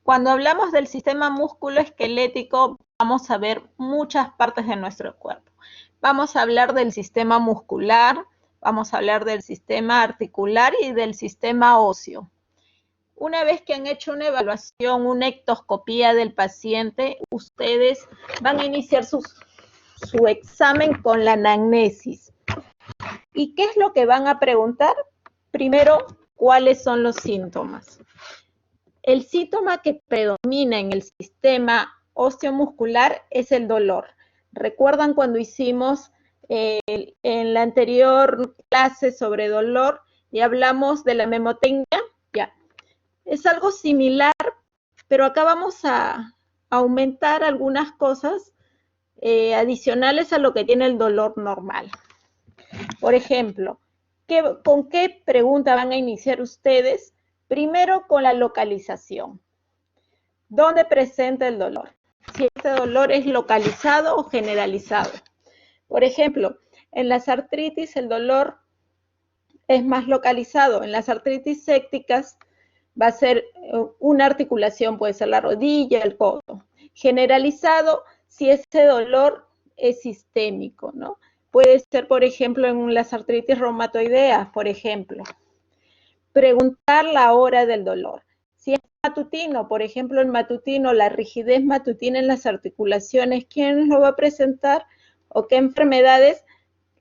Cuando hablamos del sistema músculo-esquelético, vamos a ver muchas partes de nuestro cuerpo. Vamos a hablar del sistema muscular, vamos a hablar del sistema articular y del sistema óseo. Una vez que han hecho una evaluación, una ectoscopía del paciente, ustedes van a iniciar su examen con la anamnesis. ¿Y qué es lo que van a preguntar? Primero, ¿cuáles son los síntomas? El síntoma que predomina en el sistema osteomuscular es el dolor. ¿Recuerdan cuando hicimos en la anterior clase sobre dolor y hablamos de la memotecnia? Ya. Es algo similar, pero acá vamos a aumentar algunas cosas adicionales a lo que tiene el dolor normal. Por ejemplo, ¿con qué pregunta van a iniciar ustedes? Primero con la localización. ¿Dónde presenta el dolor? Si este dolor es localizado o generalizado. Por ejemplo, en las artritis el dolor es más localizado. En las artritis sépticas va a ser una articulación, puede ser la rodilla, el codo. Generalizado si ese dolor es sistémico, ¿no? Puede ser, por ejemplo, en las artritis reumatoideas, por ejemplo. Preguntar la hora del dolor. Si es matutino, por ejemplo, el matutino, la rigidez matutina en las articulaciones, ¿quién lo va a presentar? ¿O qué enfermedades?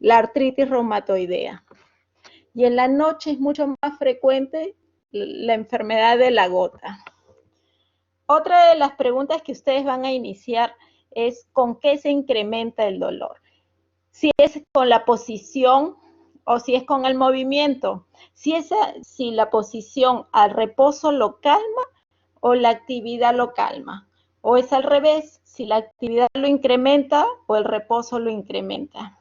La artritis reumatoidea. Y en la noche es mucho más frecuente la enfermedad de la gota. Otra de las preguntas que ustedes van a iniciar es ¿con qué se incrementa el dolor? Si es con la posición o si es con el movimiento. Si la posición al reposo lo calma o la actividad lo calma. O es al revés, si la actividad lo incrementa o el reposo lo incrementa.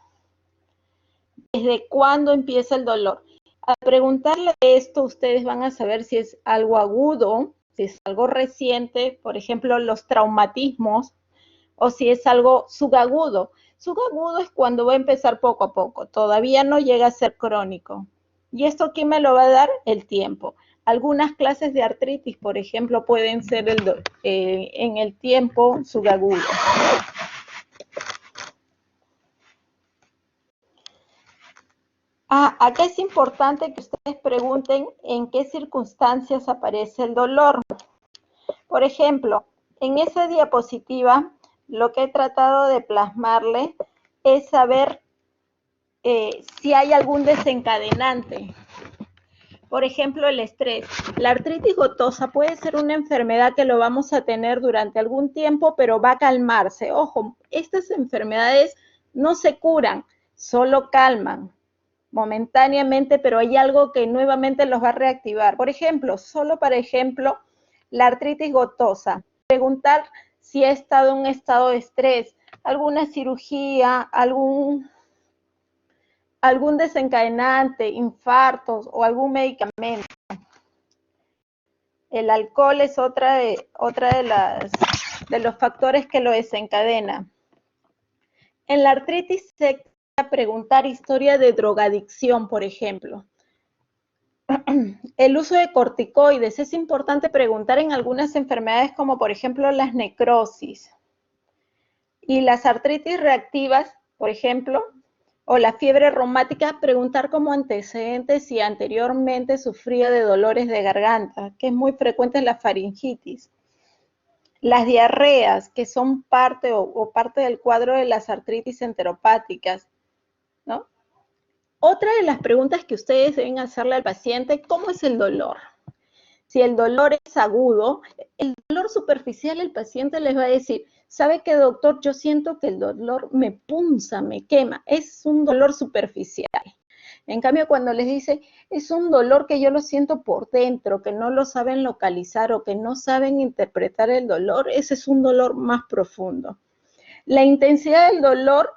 ¿Desde cuándo empieza el dolor? Al preguntarle esto, ustedes van a saber si es algo agudo, si es algo reciente, por ejemplo, los traumatismos, o si es algo subagudo. Subagudo es cuando va a empezar poco a poco, todavía no llega a ser crónico. ¿Y esto quién me lo va a dar? El tiempo. Algunas clases de artritis, por ejemplo, pueden ser en el tiempo subagudo. Acá es importante que ustedes pregunten en qué circunstancias aparece el dolor. Por ejemplo, en esa diapositiva, lo que he tratado de plasmarle es saber si hay algún desencadenante. Por ejemplo, el estrés. La artritis gotosa puede ser una enfermedad que lo vamos a tener durante algún tiempo, pero va a calmarse. Ojo, estas enfermedades no se curan, solo calman momentáneamente, pero hay algo que nuevamente los va a reactivar. Por ejemplo, solo para ejemplo, la artritis gotosa. Preguntar si ha estado en un estado de estrés, alguna cirugía, algún desencadenante, infartos o algún medicamento. El alcohol es otra de los factores que lo desencadena. En la artritis séptica, preguntar historia de drogadicción, por ejemplo. El uso de corticoides. Es importante preguntar en algunas enfermedades como por ejemplo las necrosis. Y las artritis reactivas, por ejemplo, o la fiebre reumática, preguntar como antecedentes si anteriormente sufría de dolores de garganta, que es muy frecuente en la faringitis. Las diarreas, que son parte o parte del cuadro de las artritis enteropáticas, ¿no? Otra de las preguntas que ustedes deben hacerle al paciente, ¿cómo es el dolor? Si el dolor es agudo, el dolor superficial, el paciente les va a decir, ¿sabe qué, doctor? Yo siento que el dolor me punza, me quema. Es un dolor superficial. En cambio, cuando les dice, es un dolor que yo lo siento por dentro, que no lo saben localizar o que no saben interpretar el dolor, ese es un dolor más profundo. La intensidad del dolor,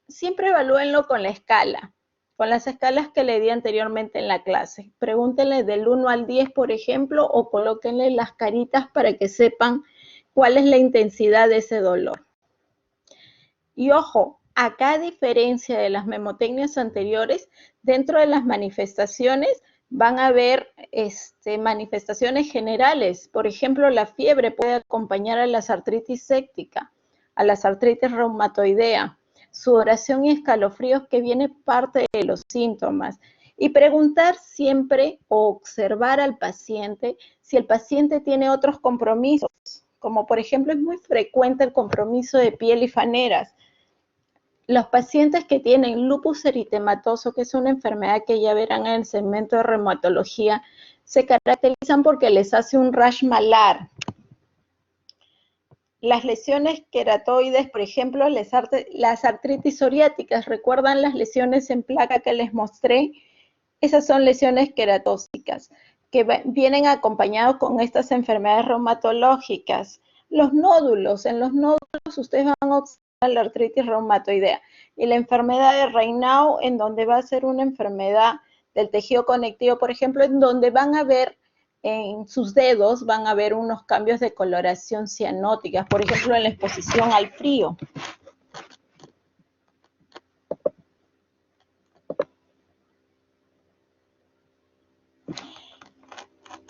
siempre evalúenlo con la escala, con las escalas que le di anteriormente en la clase. Pregúntenle del 1 al 10, por ejemplo, o colóquenle las caritas para que sepan cuál es la intensidad de ese dolor. Y ojo, acá a diferencia de las memotecnias anteriores, dentro de las manifestaciones van a haber manifestaciones generales. Por ejemplo, la fiebre puede acompañar a la artritis séptica, a la artritis reumatoidea, sudoración y escalofríos que viene parte de los síntomas. Y preguntar siempre o observar al paciente si el paciente tiene otros compromisos, como por ejemplo es muy frecuente el compromiso de piel y faneras. Los pacientes que tienen lupus eritematoso, que es una enfermedad que ya verán en el segmento de reumatología, se caracterizan porque les hace un rash malar. Las lesiones queratoides, por ejemplo, las artritis psoriáticas, ¿recuerdan las lesiones en placa que les mostré? Esas son lesiones queratóxicas que vienen acompañados con estas enfermedades reumatológicas. Los nódulos, en los nódulos ustedes van a observar la artritis reumatoidea y la enfermedad de Raynaud, en donde va a ser una enfermedad del tejido conectivo, por ejemplo, en donde van a ver en sus dedos, van a ver unos cambios de coloración cianóticas, por ejemplo, en la exposición al frío.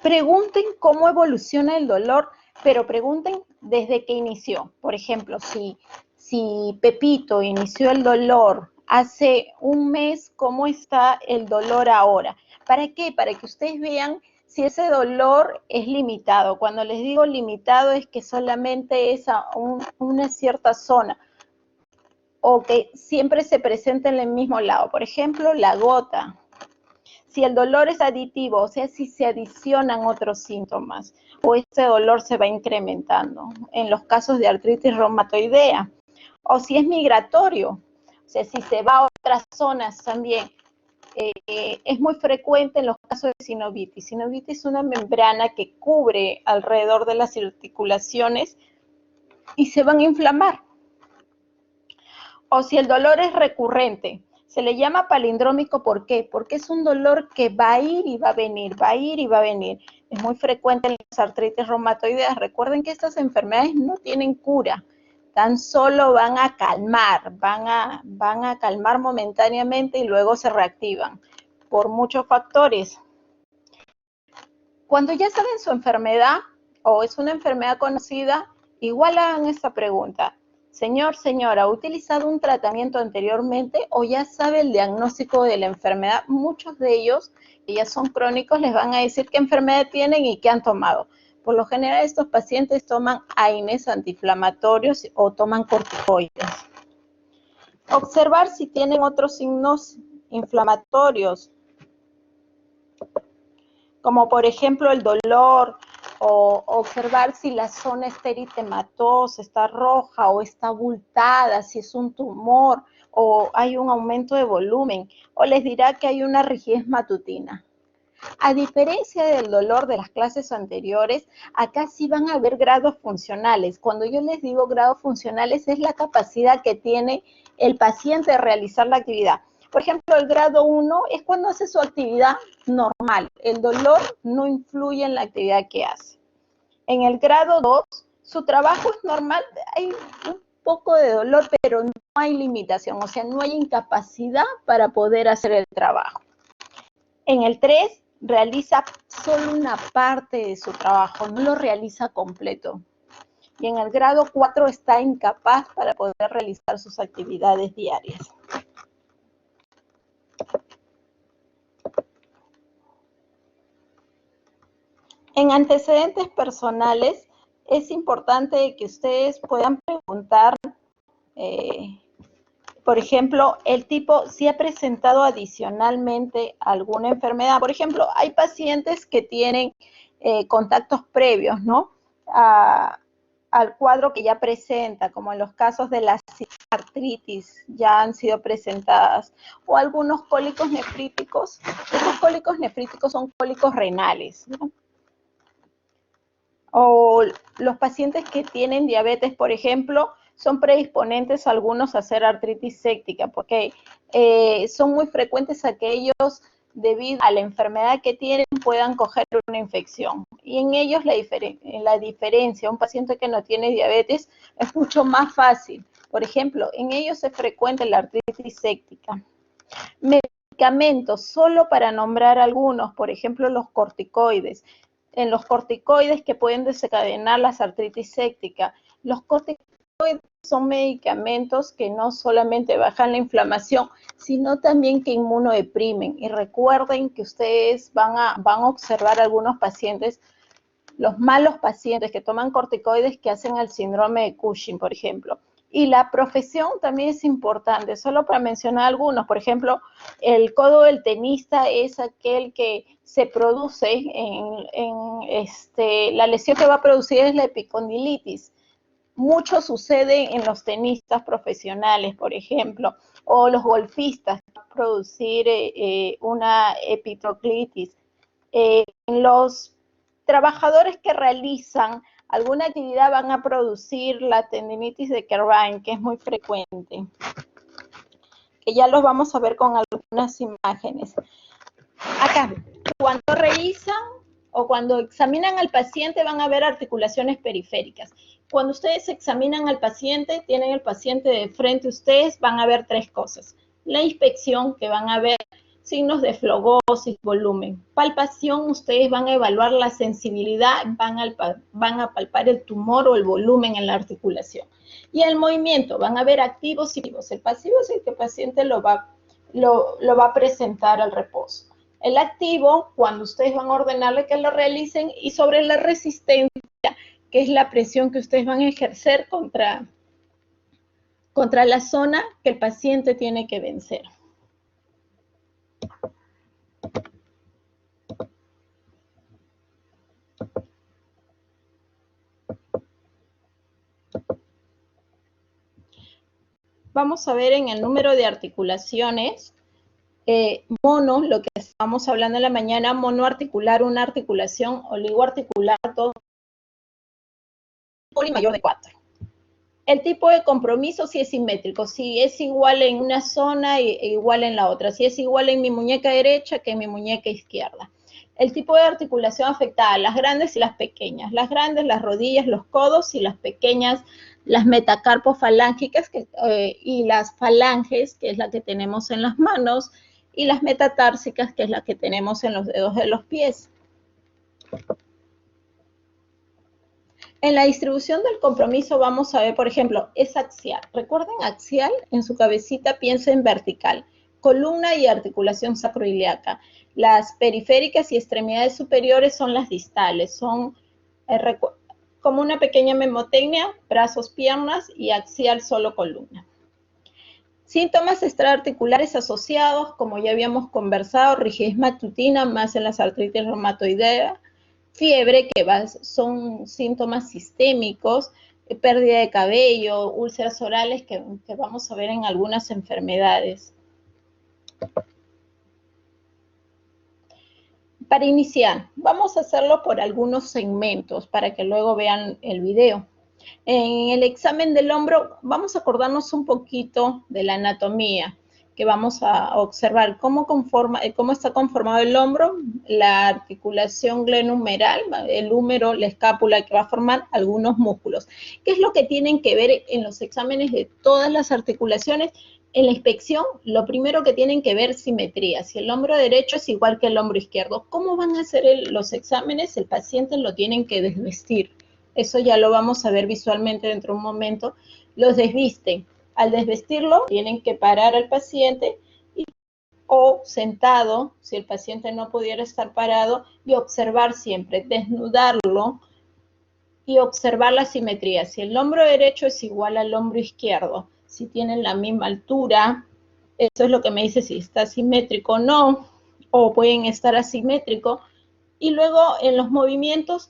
Pregunten cómo evoluciona el dolor, pero pregunten desde que inició. Por ejemplo, si Pepito inició el dolor hace un mes, ¿cómo está el dolor ahora? ¿Para qué? Para que ustedes vean si ese dolor es limitado. Cuando les digo limitado es que solamente es a una cierta zona o que siempre se presenta en el mismo lado. Por ejemplo, la gota. Si el dolor es aditivo, o sea, si se adicionan otros síntomas o este dolor se va incrementando en los casos de artritis reumatoidea, o si es migratorio, o sea, si se va a otras zonas también. Es muy frecuente en los casos de sinovitis. Sinovitis es una membrana que cubre alrededor de las articulaciones y se van a inflamar. O si el dolor es recurrente, se le llama palindrómico, ¿por qué? Porque es un dolor que va a ir y va a venir, va a ir y va a venir. Es muy frecuente en las artritis reumatoideas. Recuerden que estas enfermedades no tienen cura, tan solo van a calmar, van a calmar momentáneamente y luego se reactivan por muchos factores. Cuando ya saben su enfermedad o es una enfermedad conocida, igual hagan esta pregunta. Señor, señora, ¿ha utilizado un tratamiento anteriormente o ya sabe el diagnóstico de la enfermedad? Muchos de ellos, que ya son crónicos, les van a decir qué enfermedad tienen y qué han tomado. Por lo general, estos pacientes toman AINES antiinflamatorios o toman corticoides. Observar si tienen otros signos inflamatorios, como por ejemplo el dolor, o observar si la zona está eritematosa, está roja o está abultada, si es un tumor o hay un aumento de volumen, o les dirá que hay una rigidez matutina. A diferencia del dolor de las clases anteriores, acá sí van a haber grados funcionales. Cuando yo les digo grados funcionales es la capacidad que tiene el paciente de realizar la actividad. Por ejemplo, el grado 1 es cuando hace su actividad normal. El dolor no influye en la actividad que hace. En el grado 2, su trabajo es normal. Hay un poco de dolor, pero no hay limitación. O sea, no hay incapacidad para poder hacer el trabajo. En el 3, realiza solo una parte de su trabajo, no lo realiza completo. Y en el grado 4 está incapaz para poder realizar sus actividades diarias. En antecedentes personales, es importante que ustedes puedan preguntar, por ejemplo, el tipo si ha presentado adicionalmente alguna enfermedad. Por ejemplo, hay pacientes que tienen contactos previos, ¿no? Al cuadro que ya presenta, como en los casos de la artritis ya han sido presentadas, o algunos cólicos nefríticos. Estos cólicos nefríticos son cólicos renales, ¿no? O los pacientes que tienen diabetes, por ejemplo, son predisponentes algunos a hacer artritis séptica, porque son muy frecuentes aquellos debido a la enfermedad que tienen puedan coger una infección. Y en ellos la diferencia, un paciente que no tiene diabetes es mucho más fácil. Por ejemplo, en ellos es frecuente la artritis séptica. medicamentos, solo para nombrar algunos, por ejemplo, los corticoides. En los corticoides que pueden desencadenar la artritis séptica. Los corticoides son medicamentos que no solamente bajan la inflamación, sino también que inmunodeprimen. Y recuerden que ustedes van a observar algunos pacientes, los malos pacientes que toman corticoides que hacen el síndrome de Cushing, por ejemplo. Y la profesión también es importante, solo para mencionar algunos. Por ejemplo, el codo del tenista es aquel que se produce la lesión que va a producir es la epicondilitis. Mucho sucede en los tenistas profesionales, por ejemplo, o los golfistas, que van a producir una epitroclitis. En los trabajadores que realizan alguna actividad van a producir la tendinitis de Kerbein, que es muy frecuente, que ya los vamos a ver con algunas imágenes. Acá, cuando revisan o cuando examinan al paciente van a ver articulaciones periféricas. Cuando ustedes examinan al paciente, tienen el paciente de frente a ustedes, van a ver tres cosas. La inspección, que van a ver signos de flogosis, volumen. Palpación, ustedes van a evaluar la sensibilidad, van a palpar el tumor o el volumen en la articulación. Y el movimiento, van a ver activos y pasivos. El pasivo es el que el paciente lo va a presentar al reposo. El activo, cuando ustedes van a ordenarle que lo realicen, y sobre la resistencia, que es la presión que ustedes van a ejercer contra la zona que el paciente tiene que vencer. Vamos a ver en el número de articulaciones, mono, lo que estábamos hablando en la mañana, monoarticular, una articulación, oligoarticular, todo y mayor de 4. El tipo de compromiso sí es simétrico, si es igual en una zona e igual en la otra, si es igual en mi muñeca derecha que en mi muñeca izquierda. El tipo de articulación afectada, las grandes y las pequeñas. Las grandes, las rodillas, los codos, y las pequeñas, las metacarpofalángicas y las falanges, que es la que tenemos en las manos, y las metatársicas, que es la que tenemos en los dedos de los pies. En la distribución del compromiso vamos a ver, por ejemplo, es axial. Recuerden, axial, en su cabecita piensa en vertical. Columna y articulación sacroiliaca. Las periféricas y extremidades superiores son las distales. Son como una pequeña memotecnia, brazos, piernas, y axial solo columna. Síntomas extraarticulares asociados, como ya habíamos conversado, rigidez matutina, más en las artritis reumatoideas, fiebre, que son síntomas sistémicos, pérdida de cabello, úlceras orales, que vamos a ver en algunas enfermedades. Para iniciar, vamos a hacerlo por algunos segmentos para que luego vean el video. En el examen del hombro vamos a acordarnos un poquito de la anatomía, que vamos a observar cómo está conformado el hombro, la articulación glenohumeral, el húmero, la escápula, que va a formar algunos músculos. ¿Qué es lo que tienen que ver en los exámenes de todas las articulaciones? En la inspección, lo primero que tienen que ver, simetría. Si el hombro derecho es igual que el hombro izquierdo, ¿cómo van a hacer los exámenes? El paciente lo tienen que desvestir. Eso ya lo vamos a ver visualmente dentro de un momento. Los desvisten. Al desvestirlo, tienen que parar al paciente o sentado, si el paciente no pudiera estar parado, y observar siempre, desnudarlo y observar la simetría. Si el hombro derecho es igual al hombro izquierdo, si tienen la misma altura, eso es lo que me dice si está simétrico o no, o pueden estar asimétrico. Y luego en los movimientos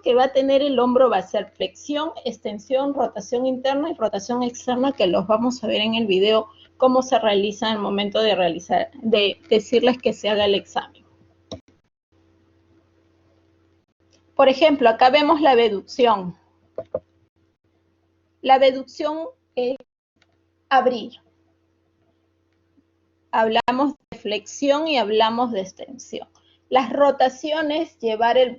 que va a tener el hombro va a ser flexión, extensión, rotación interna y rotación externa, que los vamos a ver en el video cómo se realiza en el momento de decirles que se haga el examen. Por ejemplo, acá vemos la abducción. La abducción es abrir. Hablamos de flexión y hablamos de extensión. Las rotaciones,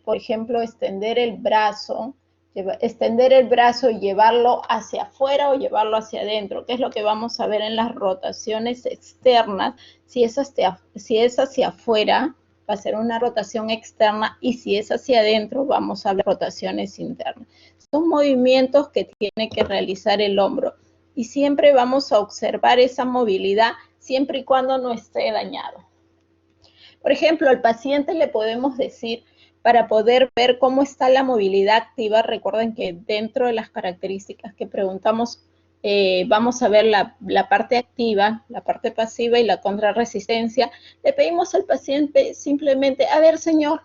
por ejemplo, extender el brazo, extender el brazo y llevarlo hacia afuera o llevarlo hacia adentro, que es lo que vamos a ver en las rotaciones externas. Si es hacia afuera, va a ser una rotación externa, y si es hacia adentro, vamos a ver rotaciones internas. Son movimientos que tiene que realizar el hombro, y siempre vamos a observar esa movilidad siempre y cuando no esté dañado. Por ejemplo, al paciente le podemos decir, para poder ver cómo está la movilidad activa, recuerden que dentro de las características que preguntamos, vamos a ver la parte activa, la parte pasiva y la contrarresistencia. Le pedimos al paciente simplemente, a ver, señor,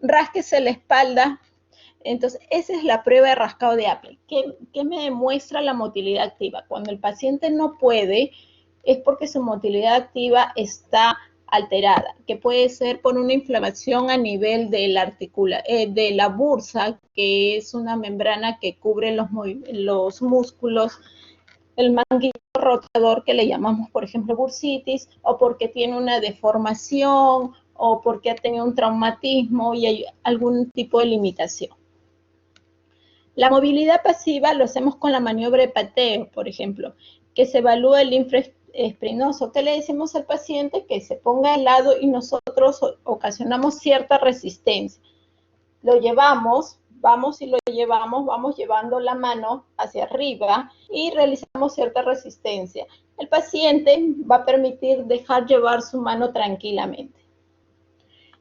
rásquese la espalda. Entonces, esa es la prueba de rascado de Apple. ¿Qué me demuestra la motilidad activa? Cuando el paciente no puede, es porque su motilidad activa está alterada, que puede ser por una inflamación a nivel de la bursa, que es una membrana que cubre los músculos, el manguito rotador, que le llamamos, por ejemplo, bursitis, o porque tiene una deformación, o porque ha tenido un traumatismo y hay algún tipo de limitación. La movilidad pasiva lo hacemos con la maniobra de pateo, por ejemplo, que se evalúa el infraesplenoso, que le decimos al paciente que se ponga al lado y nosotros ocasionamos cierta resistencia. Lo llevamos, vamos llevando la mano hacia arriba y realizamos cierta resistencia. El paciente va a permitir dejar llevar su mano tranquilamente.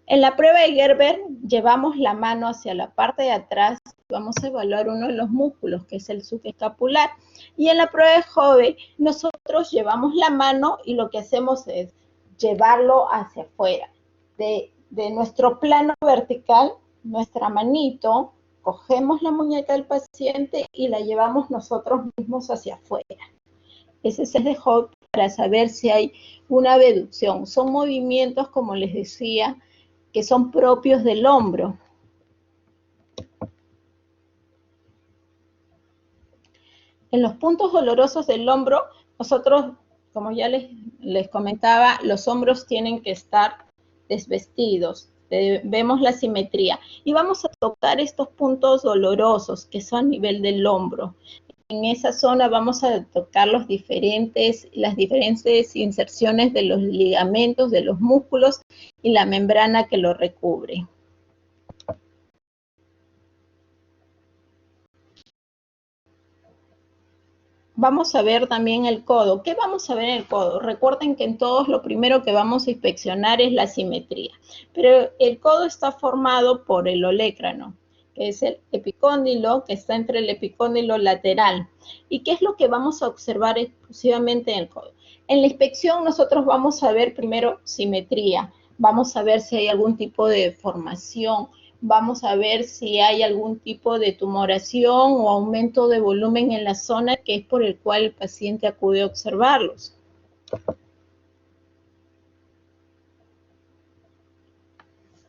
En la prueba de Gerber, llevamos la mano hacia la parte de atrás, vamos a evaluar uno de los músculos, que es el subescapular. Y en la prueba de Hove, nosotros llevamos la mano y lo que hacemos es llevarlo hacia afuera. De nuestro plano vertical, nuestra manito, cogemos la muñeca del paciente y la llevamos nosotros mismos hacia afuera. Ese es el de Hove para saber si hay una abducción. Son movimientos, como les decía, que son propios del hombro. En los puntos dolorosos del hombro, nosotros, como ya les comentaba, los hombros tienen que estar desvestidos. Vemos la simetría. Y vamos a tocar estos puntos dolorosos que son a nivel del hombro. En esa zona vamos a tocar las diferentes inserciones de los ligamentos, de los músculos y la membrana que lo recubre. Vamos a ver también el codo. ¿Qué vamos a ver en el codo? Recuerden que en todos lo primero que vamos a inspeccionar es la simetría. Pero el codo está formado por el olecrano, que es el epicóndilo, que está entre el epicóndilo lateral. ¿Y qué es lo que vamos a observar exclusivamente en el codo? En la inspección nosotros vamos a ver primero simetría. Vamos a ver si hay algún tipo de deformación. Vamos a ver si hay algún tipo de tumoración o aumento de volumen en la zona, que es por el cual el paciente acude a observarlos.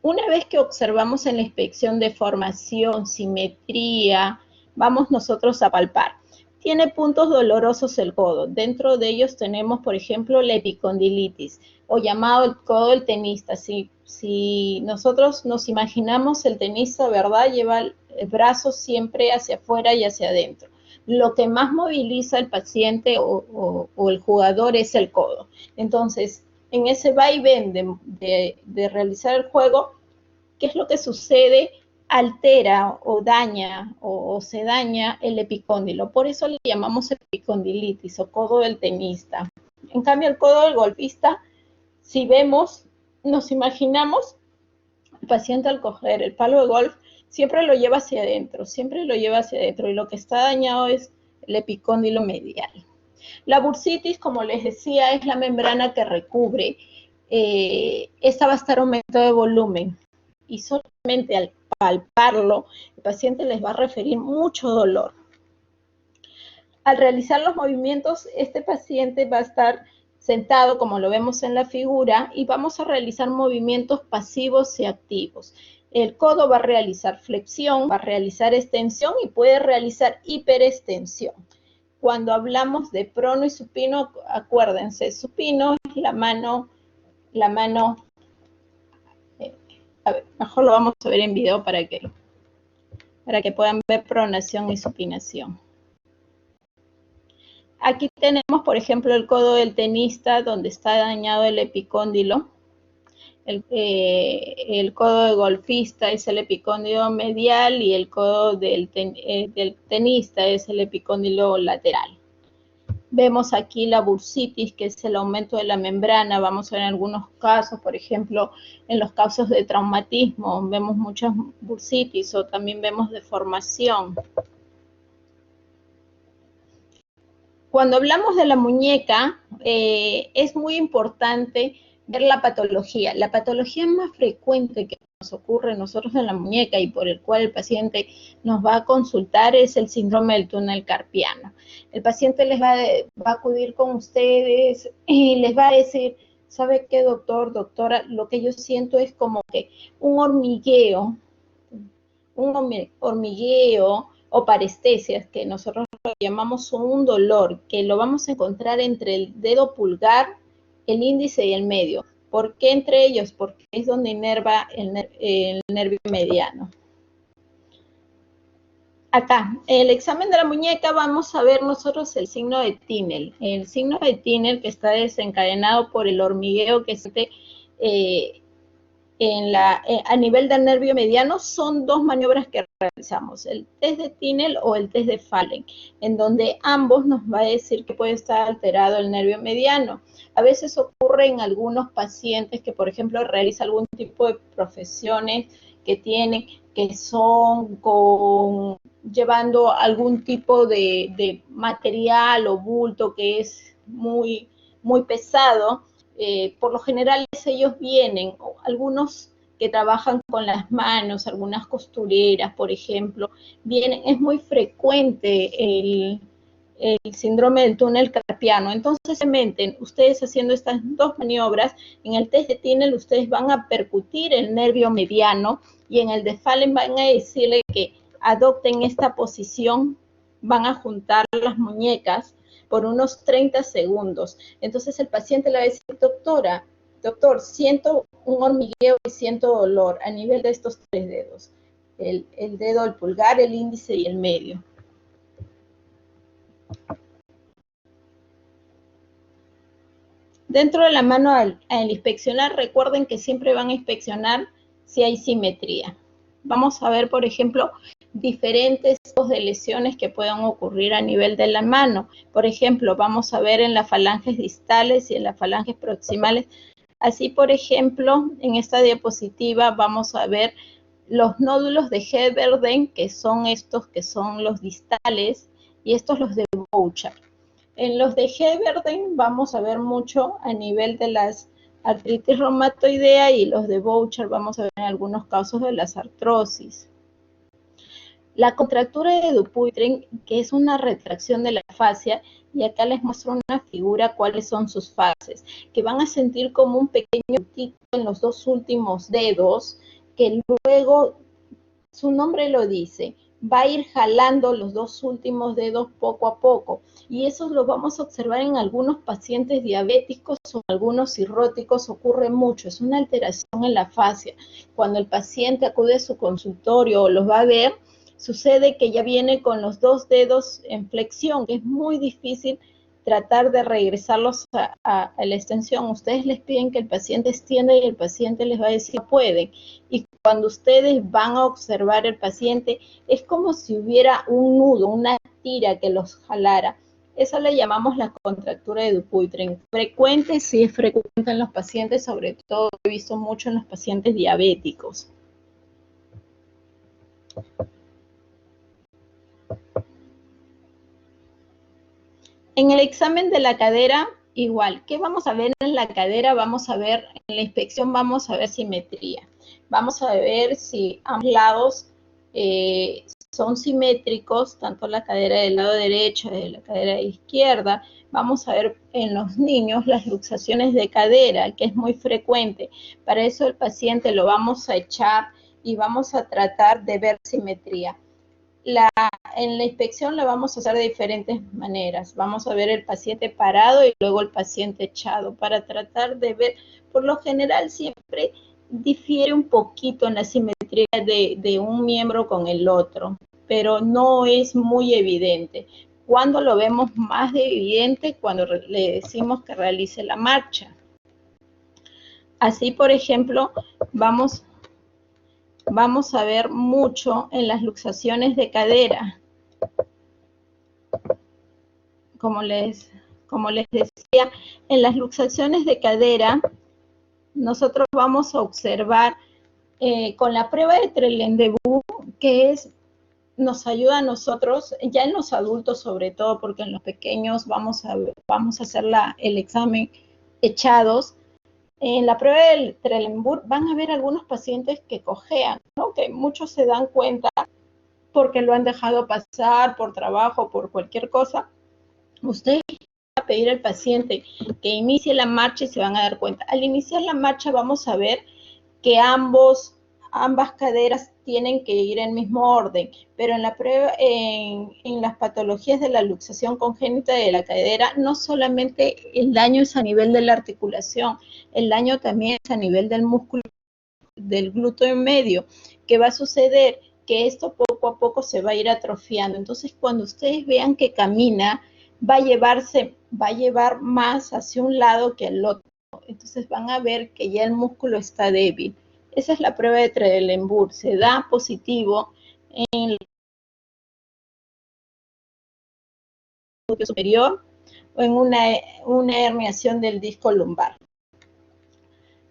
Una vez que observamos en la inspección deformación, simetría, vamos nosotros a palpar. Tiene puntos dolorosos el codo. Dentro de ellos tenemos, por ejemplo, la epicondilitis, o llamado el codo del tenista. Si nosotros nos imaginamos el tenista, ¿verdad? Lleva el brazo siempre hacia afuera y hacia adentro. Lo que más moviliza al paciente o el jugador es el codo. Entonces, en ese vaivén de realizar el juego, ¿qué es lo que sucede? Altera o daña o se daña el epicóndilo. Por eso le llamamos epicondilitis o codo del tenista. En cambio, el codo del golfista, si vemos, nos imaginamos, el paciente al coger el palo de golf siempre lo lleva hacia adentro, y lo que está dañado es el epicóndilo medial. La bursitis, como les decía, es la membrana que recubre. Esta va a estar aumento de volumen, y solamente al palparlo, el paciente les va a referir mucho dolor. Al realizar los movimientos, este paciente va a estar sentado, como lo vemos en la figura, y vamos a realizar movimientos pasivos y activos. El codo va a realizar flexión, va a realizar extensión y puede realizar hiperextensión. Cuando hablamos de prono y supino, acuérdense, supino es la mano, a ver, mejor lo vamos a ver en video para que para que puedan ver pronación y supinación. Aquí tenemos, por ejemplo, el codo del tenista, donde está dañado el epicóndilo. El codo de golfista es el epicóndilo medial y el codo del tenista es el epicóndilo lateral. Vemos aquí la bursitis, que es el aumento de la membrana. Vamos a ver en algunos casos, por ejemplo, en los casos de traumatismo, vemos muchas bursitis o también vemos deformación. Cuando hablamos de la muñeca, es muy importante ver la patología. La patología más frecuente que nos ocurre a nosotros en la muñeca y por el cual el paciente nos va a consultar es el síndrome del túnel carpiano. El paciente les va a acudir con ustedes y les va a decir, ¿sabe qué, doctor, doctora? Lo que yo siento es como que un hormigueo o parestesias, que nosotros lo llamamos un dolor, que lo vamos a encontrar entre el dedo pulgar, el índice y el medio. ¿Por qué entre ellos? Porque es donde inerva el nervio mediano. Acá, el examen de la muñeca, vamos a ver nosotros el signo de Tinel. El signo de Tinel, que está desencadenado por el hormigueo que se a nivel del nervio mediano, son dos maniobras que realizamos, el test de Tinel o el test de Fallen, en donde ambos nos va a decir que puede estar alterado el nervio mediano. A veces ocurre en algunos pacientes que, por ejemplo, realizan algún tipo de profesiones que tienen, que son llevando algún tipo de material o bulto que es muy, muy pesado. Por lo general ellos vienen, algunos que trabajan con las manos, algunas costureras, por ejemplo, vienen, es muy frecuente el síndrome del túnel carpiano. Entonces, ustedes haciendo estas dos maniobras, en el test de Tinel ustedes van a percutir el nervio mediano y en el de Fallen van a decirle que adopten esta posición, van a juntar las muñecas por unos 30 segundos. Entonces el paciente le va a decir, doctor, siento un hormigueo y siento dolor a nivel de estos tres dedos. El dedo, el pulgar, el índice y el medio. Dentro de la mano al inspeccionar, recuerden que siempre van a inspeccionar si hay simetría. Vamos a ver, por ejemplo, diferentes tipos de lesiones que puedan ocurrir a nivel de la mano. Por ejemplo, vamos a ver en las falanges distales y en las falanges proximales. Así, por ejemplo, en esta diapositiva vamos a ver los nódulos de Heberden, que son estos que son los distales, y estos los de Bouchard. En los de Heberden vamos a ver mucho a nivel de las artritis reumatoidea y los de Bouchard vamos a ver en algunos casos de las artrosis. La contractura de Dupuytren, que es una retracción de la fascia, y acá les muestro una figura cuáles son sus fases, que van a sentir como un pequeño tico en los dos últimos dedos, que luego, su nombre lo dice, va a ir jalando los dos últimos dedos poco a poco, y eso lo vamos a observar en algunos pacientes diabéticos o algunos cirróticos, ocurre mucho, es una alteración en la fascia. Cuando el paciente acude a su consultorio o los va a ver, sucede que ya viene con los dos dedos en flexión, que es muy difícil tratar de regresarlos a la extensión. Ustedes les piden que el paciente extienda y el paciente les va a decir que pueden. Y cuando ustedes van a observar el paciente, es como si hubiera un nudo, una tira que los jalara. Esa le llamamos la contractura de Dupuytren. Frecuente, sí es frecuente en los pacientes, sobre todo he visto mucho en los pacientes diabéticos. En el examen de la cadera, igual. ¿Qué vamos a ver en la cadera? Vamos a ver, en la inspección vamos a ver simetría. Vamos a ver si ambos lados son simétricos, tanto la cadera del lado derecho y la cadera izquierda. Vamos a ver en los niños las luxaciones de cadera, que es muy frecuente. Para eso el paciente lo vamos a echar y vamos a tratar de ver simetría. En la inspección la vamos a hacer de diferentes maneras. Vamos a ver el paciente parado y luego el paciente echado para tratar de ver, por lo general siempre difiere un poquito en la simetría de un miembro con el otro, pero no es muy evidente. ¿Cuándo lo vemos más evidente? Cuando le decimos que realice la marcha. Así, por ejemplo, vamos a ver mucho en las luxaciones de cadera. Como les decía, en las luxaciones de cadera, nosotros vamos a observar con la prueba de Trendelenburg, que nos ayuda a nosotros, ya en los adultos sobre todo, porque en los pequeños vamos a hacer el examen echados. En la prueba del Trendelenburg van a ver algunos pacientes que cojean, ¿no? Que muchos se dan cuenta porque lo han dejado pasar por trabajo, por cualquier cosa. Usted va a pedir al paciente que inicie la marcha y se van a dar cuenta. Al iniciar la marcha vamos a ver que ambas caderas tienen que ir en mismo orden, pero en la prueba, en las patologías de la luxación congénita de la cadera, no solamente el daño es a nivel de la articulación, el daño también es a nivel del músculo del glúteo medio. ¿Qué va a suceder? Que esto poco a poco se va a ir atrofiando. Entonces, cuando ustedes vean que camina, va a llevar más hacia un lado que al otro. Entonces van a ver que ya el músculo está débil. Esa es la prueba de Trendelenburg. Se da positivo en el glúteo superior o en una herniación del disco lumbar.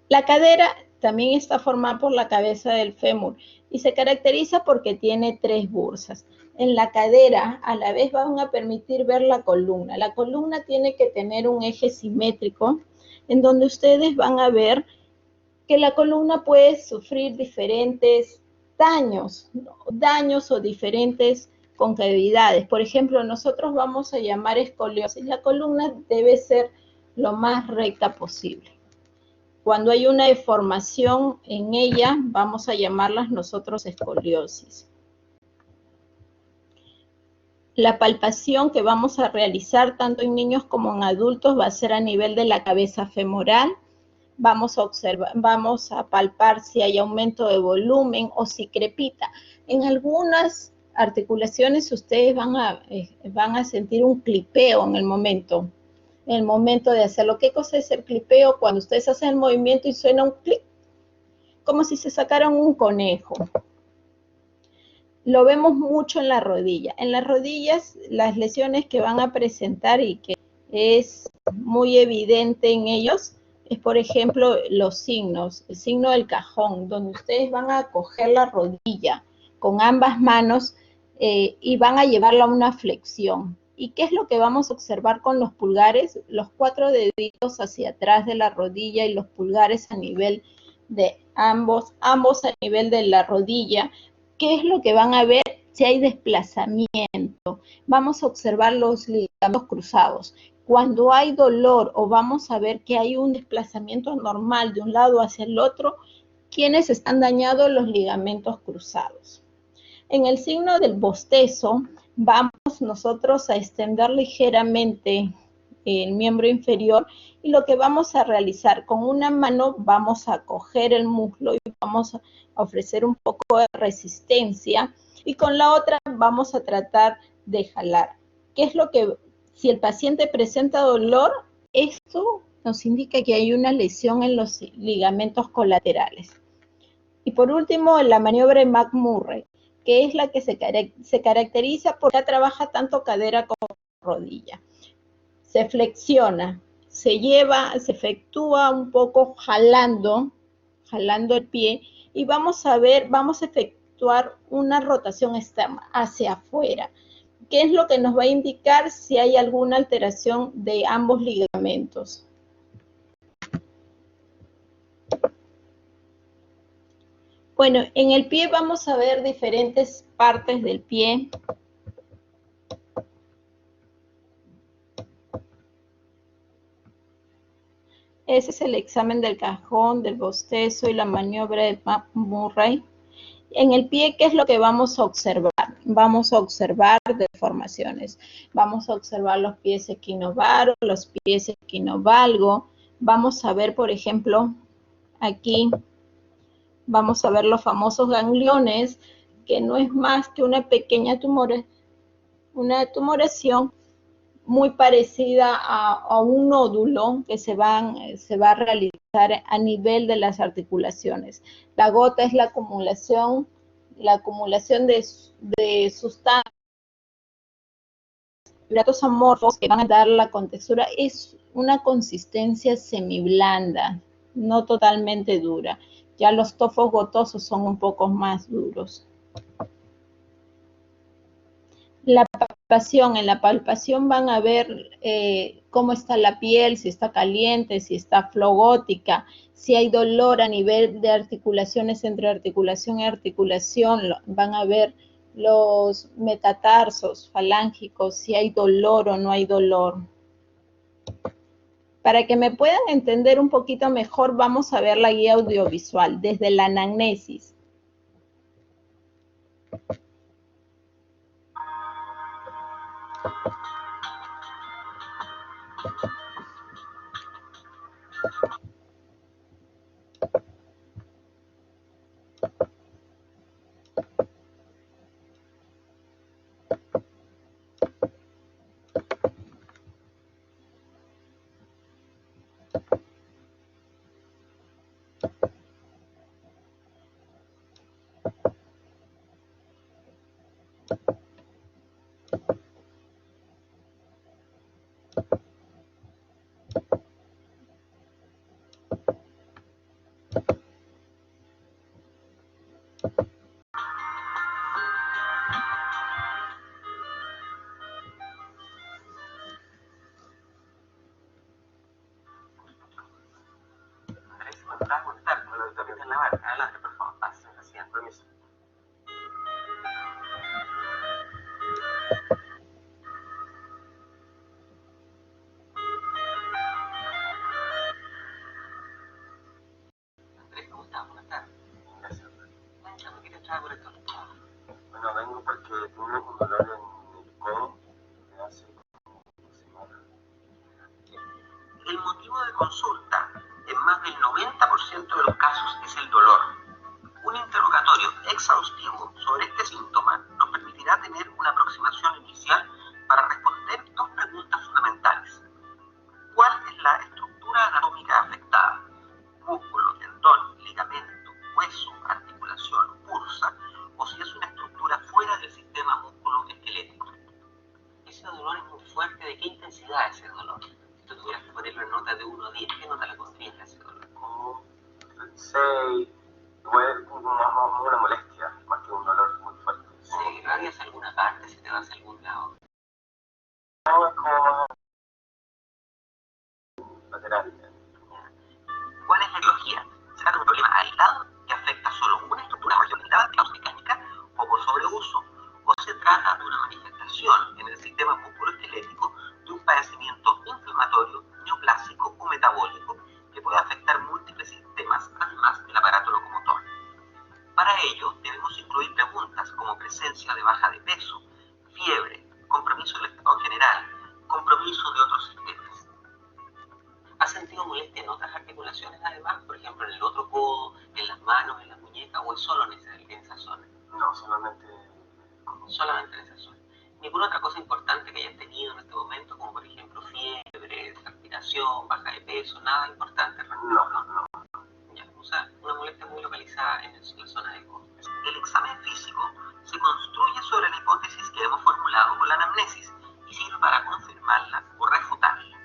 La cadera también está formada por la cabeza del fémur y se caracteriza porque tiene 3 bursas. En la cadera, a la vez van a permitir ver la columna. La columna tiene que tener un eje simétrico, en donde ustedes van a ver que la columna puede sufrir diferentes daños o diferentes concavidades. Por ejemplo, nosotros vamos a llamar escoliosis. La columna debe ser lo más recta posible. Cuando hay una deformación en ella, vamos a llamarlas nosotros escoliosis. La palpación que vamos a realizar tanto en niños como en adultos va a ser a nivel de la cabeza femoral. Vamos a palpar si hay aumento de volumen o si crepita. En algunas articulaciones ustedes van a sentir un clipeo en el momento de hacerlo. ¿Qué cosa es el clipeo? Cuando ustedes hacen el movimiento y suena un clic, como si se sacaran un conejo. Lo vemos mucho en la rodilla. En las rodillas, las lesiones que van a presentar y que es muy evidente en ellos, es por ejemplo los signos, el signo del cajón, donde ustedes van a coger la rodilla con ambas manos y van a llevarla a una flexión. ¿Y qué es lo que vamos a observar con los pulgares? Los 4 deditos hacia atrás de la rodilla y los pulgares a nivel de ambos a nivel de la rodilla. ¿Qué es lo que van a ver? Si hay desplazamiento. Vamos a observar los ligamentos cruzados. Cuando hay dolor o vamos a ver que hay un desplazamiento normal de un lado hacia el otro, ¿quiénes están dañados? Los ligamentos cruzados. En el signo del bostezo, vamos nosotros a extender ligeramente el miembro inferior y lo que vamos a realizar con una mano vamos a coger el muslo y vamos a ofrecer un poco de resistencia y con la otra vamos a tratar de jalar. ¿Qué es lo que, si el paciente presenta dolor, esto nos indica que hay una lesión en los ligamentos colaterales? Y por último, la maniobra de McMurray, que es la que se caracteriza porque trabaja tanto cadera como rodilla. Se flexiona, se efectúa un poco jalando el pie y vamos a efectuar una rotación externa hacia afuera. ¿Qué es lo que nos va a indicar si hay alguna alteración de ambos ligamentos? Bueno, en el pie vamos a ver diferentes partes del pie. Ese es el examen del cajón, del bostezo y la maniobra de McMurray. En el pie, ¿qué es lo que vamos a observar? Vamos a observar deformaciones. Vamos a observar los pies equinovaro, los pies equinovalgo. Vamos a ver, por ejemplo, aquí Vamos a ver los famosos gangliones, que no es más que una pequeña tumoración muy parecida a un nódulo que se va a realizar a nivel de las articulaciones. La gota es la acumulación de sustancias, hidratos amorfos que van a dar la contextura. Es una consistencia semiblanda, no totalmente dura. Ya los tofos gotosos son un poco más duros. En la palpación van a ver cómo está la piel, si está caliente, si está flogótica, si hay dolor a nivel de articulaciones entre articulación y articulación, van a ver los metatarsos falángicos, si hay dolor o no hay dolor. Para que me puedan entender un poquito mejor, vamos a ver la guía audiovisual desde la anamnesis. Adelante, por favor. Permiso. Andrés, ¿cómo estás? Buenas tardes. Gracias. Cuéntame, ¿qué te trae por estos lados? Bueno, vengo porque tuve un dolor en el codo de hace como 2 semanas. El motivo de consulta en más del 90% de los casos es el dolor. Un interrogatorio exhaustivo sobre este síntoma nos permitirá tener una aproximación inicial para responder dos preguntas fundamentales. ¿Cuál es la estructura anatómica afectada? Músculo, tendón, ligamento, hueso, articulación, bursa, o si es una estructura fuera del sistema músculo-esquelético. Ese dolor es muy fuerte. ¿De qué intensidad es ese dolor? Si tú tuvieras que ponerlo en nota de 1 a 10, ¿qué nota le pondrías a ese dolor? Como 6, igual una molestia, más que un dolor muy fuerte. ¿Se irradia hacia alguna parte? ¿Se te va hacia algún lado? No, es como lateral. ¿Cuál es la etiología? ¿Se trata de un problema aislado que afecta solo una estructura marginalizada, mecánica o por sobreuso? ¿O se trata de una manifestación en el sistema musculoesquelético de un padecimiento inflamatorio, neoplásico o metabólico que puede afectar múltiples sistemas, además del aparato locomotor? Para ello, debemos incluir preguntas como presencia de baja de peso, fiebre, compromiso del estado general, compromiso de otros sistemas. ¿Has sentido molestia en otras articulaciones además? Por ejemplo, en el otro codo, en las manos, en las muñecas, o es solo en esa zona? No, solamente en esa zona. ¿Ninguna otra cosa importante que hayas tenido en este momento, como por ejemplo fiebre, transpiración, baja de peso, nada importante? No. Ya, o sea, una molestia muy localizada en la zona del codo. El examen físico se construye sobre la hipótesis que hemos formulado con la anamnesis y sirve para confirmarla o refutarla.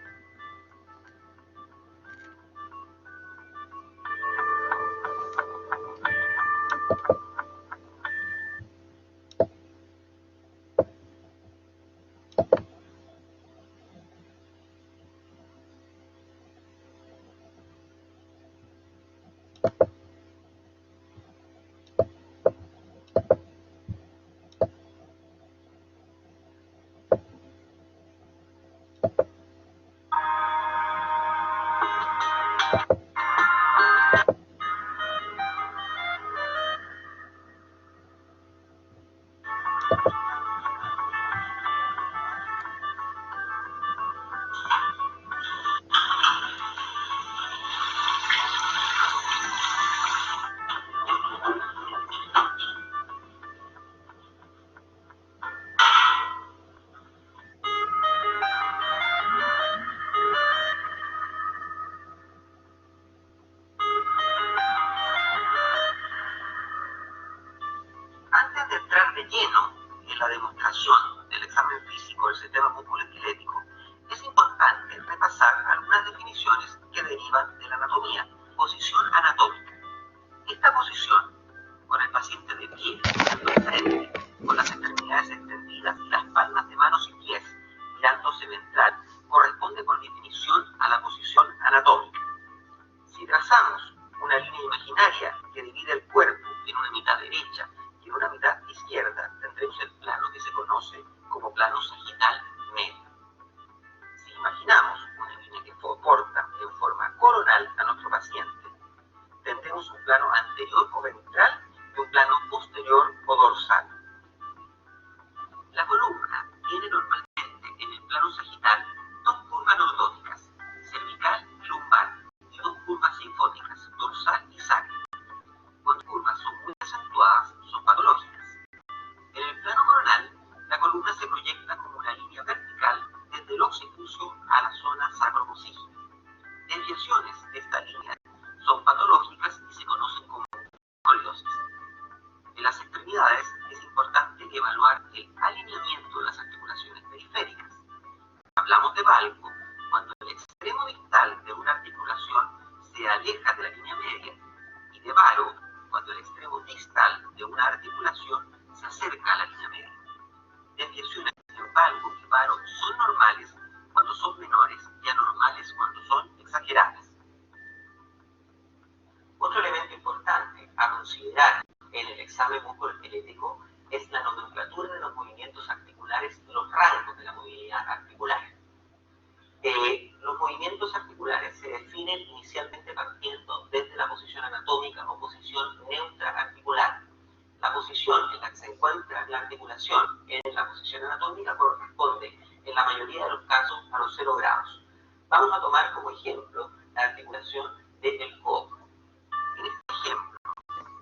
de lleno en la demostración del examen físico del sistema musculoesquelético, es importante repasar algunas definiciones que derivan de la anatomía. Posición anatómica. Esta posición, con el paciente de pie, de frente, con las extremidades extendidas y las palmas de manos y pies mirándose ventral, corresponde por definición a la posición anatómica. Si trazamos una línea imaginaria que divide el cuerpo en una mitad derecha y en una mitad izquierda, tendremos el plano que se conoce como plano sagital medio. Si imaginamos una línea que corta en forma coronal a nuestro paciente, tendremos un plano anterior o ventral y un plano posterior o dorsal. La columna tiene normalmente en el plano sagital dos curvas lordóticas, cervical y lumbar, y dos curvas sinfóticas, dorsal y sacra. Cuando curvas son muy acentuadas, son patológicas. En el plano coronal, la columna se proyecta como una línea vertical desde el occipucio a la zona sacrococígea. Desviaciones de esta línea son patológicas y se conocen como escoliosis. En las extremidades es importante evaluar el alineamiento de las articulaciones periféricas. Hablamos de valgo cuando el extremo distal de una articulación se aleja de la línea media, y de varo cuando el extremo distal de una articulación se acerca a la línea media. Desviaciones en valgo y varo son normales cuando son menores y anormales cuando son exageradas. Otro elemento importante a considerar en el examen musculoesquelético es la nomenclatura de los movimientos articulares y los rangos de la movilidad articular. Los movimientos articulares se definen inicialmente partiendo desde la posición anatómica o posición neutra articular. La posición en la que se encuentra la articulación en la posición anatómica corresponde, en la mayoría de los casos, a los 0 grados. Vamos a tomar como ejemplo la articulación del codo. En este ejemplo,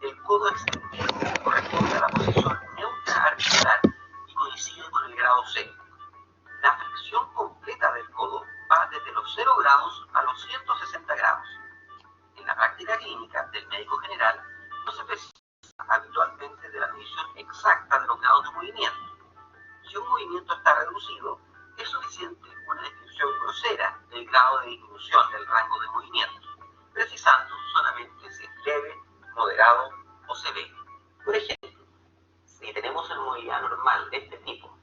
el codo extendido corresponde a la posición neutra articular y coincide con el grado 0. La flexión completa del codo va desde los 0 grados a los 160 grados. En la práctica clínica del médico general no se precisa habitualmente de la medición exacta de los grados de movimiento. Si un movimiento está reducido, es suficiente una descripción grosera del grado de disminución del rango de movimiento, precisando solamente si es leve, moderado o severo. Por ejemplo, si tenemos una movilidad normal de este tipo,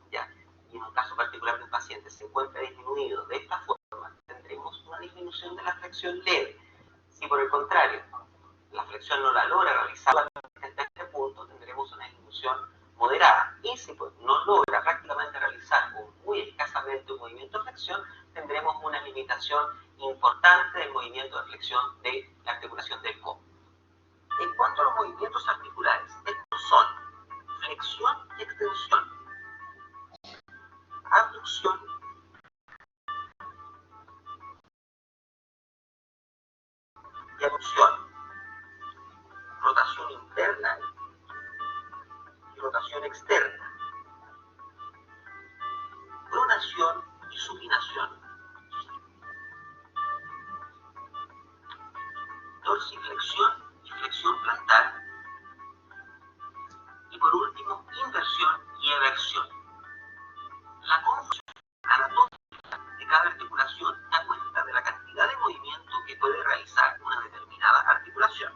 y en un caso particular de un paciente se encuentra disminuido de esta forma, tendremos una disminución de la flexión leve. Si por el contrario, la flexión no la logra realizar hasta este punto, tendremos una disminución moderada. Y si no logra prácticamente realizar muy escasamente un movimiento de flexión, tendremos una limitación importante del movimiento de flexión de la articulación del codo. En cuanto a los movimientos articulares, estos son flexión y extensión, abducción y aducción, rotación interna y rotación externa, pronación y supinación, dorsiflexión y flexión plantar, y por último, inversión y eversión. La confusión anatómica de cada articulación da cuenta de la cantidad de movimiento que puede realizar una determinada articulación.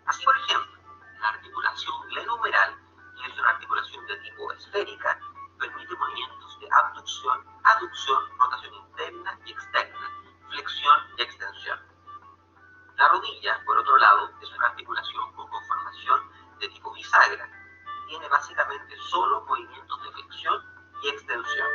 Así, por ejemplo, la articulación glenohumeral, que es una articulación de tipo esférica, permite movimientos de abducción, aducción, rotación interna y externa, flexión y extensión. La rodilla, por otro lado, es una articulación con conformación de tipo bisagra. Tiene básicamente solo movimientos de flexión y extensión.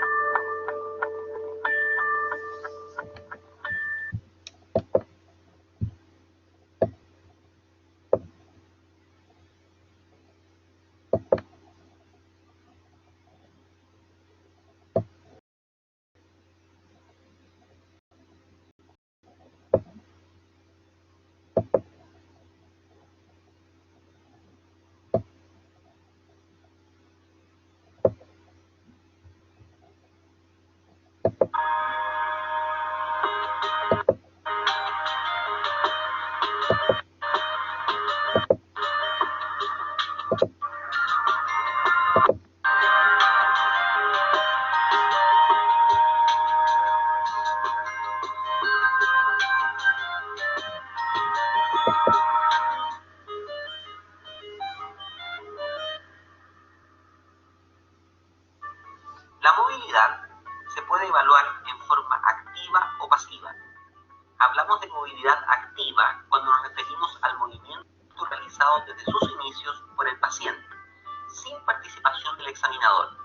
movilidad se puede evaluar en forma activa o pasiva. Hablamos de movilidad activa cuando nos referimos al movimiento realizado desde sus inicios por el paciente, sin participación del examinador.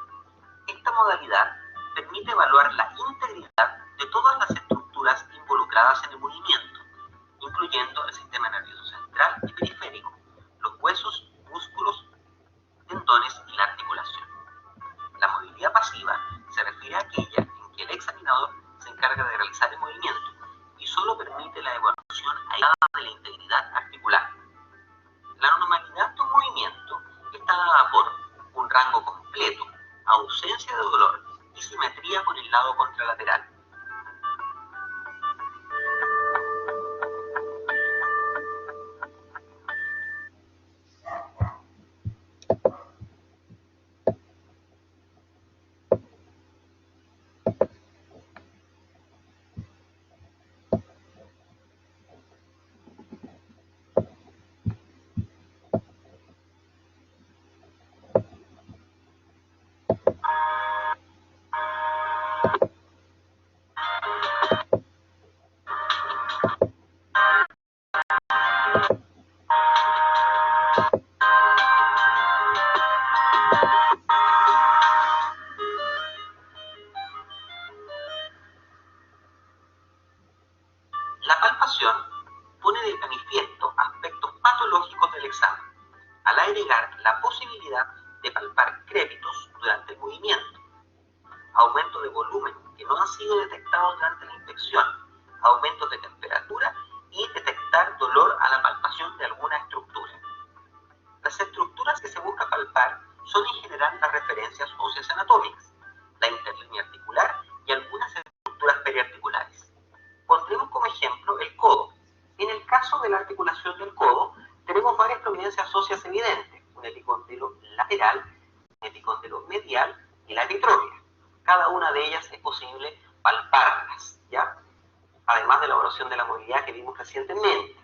Esta modalidad permite evaluar la integridad de todas las estructuras involucradas en el movimiento, incluyendo el sistema nervioso central y periférico, los huesos, músculos, tendones y la articulación. La movilidad pasiva se refiere a aquella en que el examinador se encarga de realizar el movimiento y solo permite la evaluación aislada de la integridad articular. La normalidad de un movimiento está dada por un rango completo, ausencia de dolor y simetría con el lado contralateral. La palpación pone de manifiesto aspectos patológicos del examen, al agregar la posibilidad de palpar crépitos durante el movimiento, aumento de volumen que no han sido detectados durante la inspección, aumentos de temperatura y detectar dolor a la palpación de alguna estructura. Las estructuras que se busca palpar son en general las referencias óseas anatómicas, la interlínea articular y algunas estructuras periarticulares. Pondremos como ejemplo el codo. En el caso de la articulación del codo, tenemos varias prominencias óseas evidentes, un epicóndilo lateral, un epicóndilo medial y la epitropia. Cada una de ellas es posible palparlas, ¿ya? Además de la evaluación de la movilidad que vimos recientemente.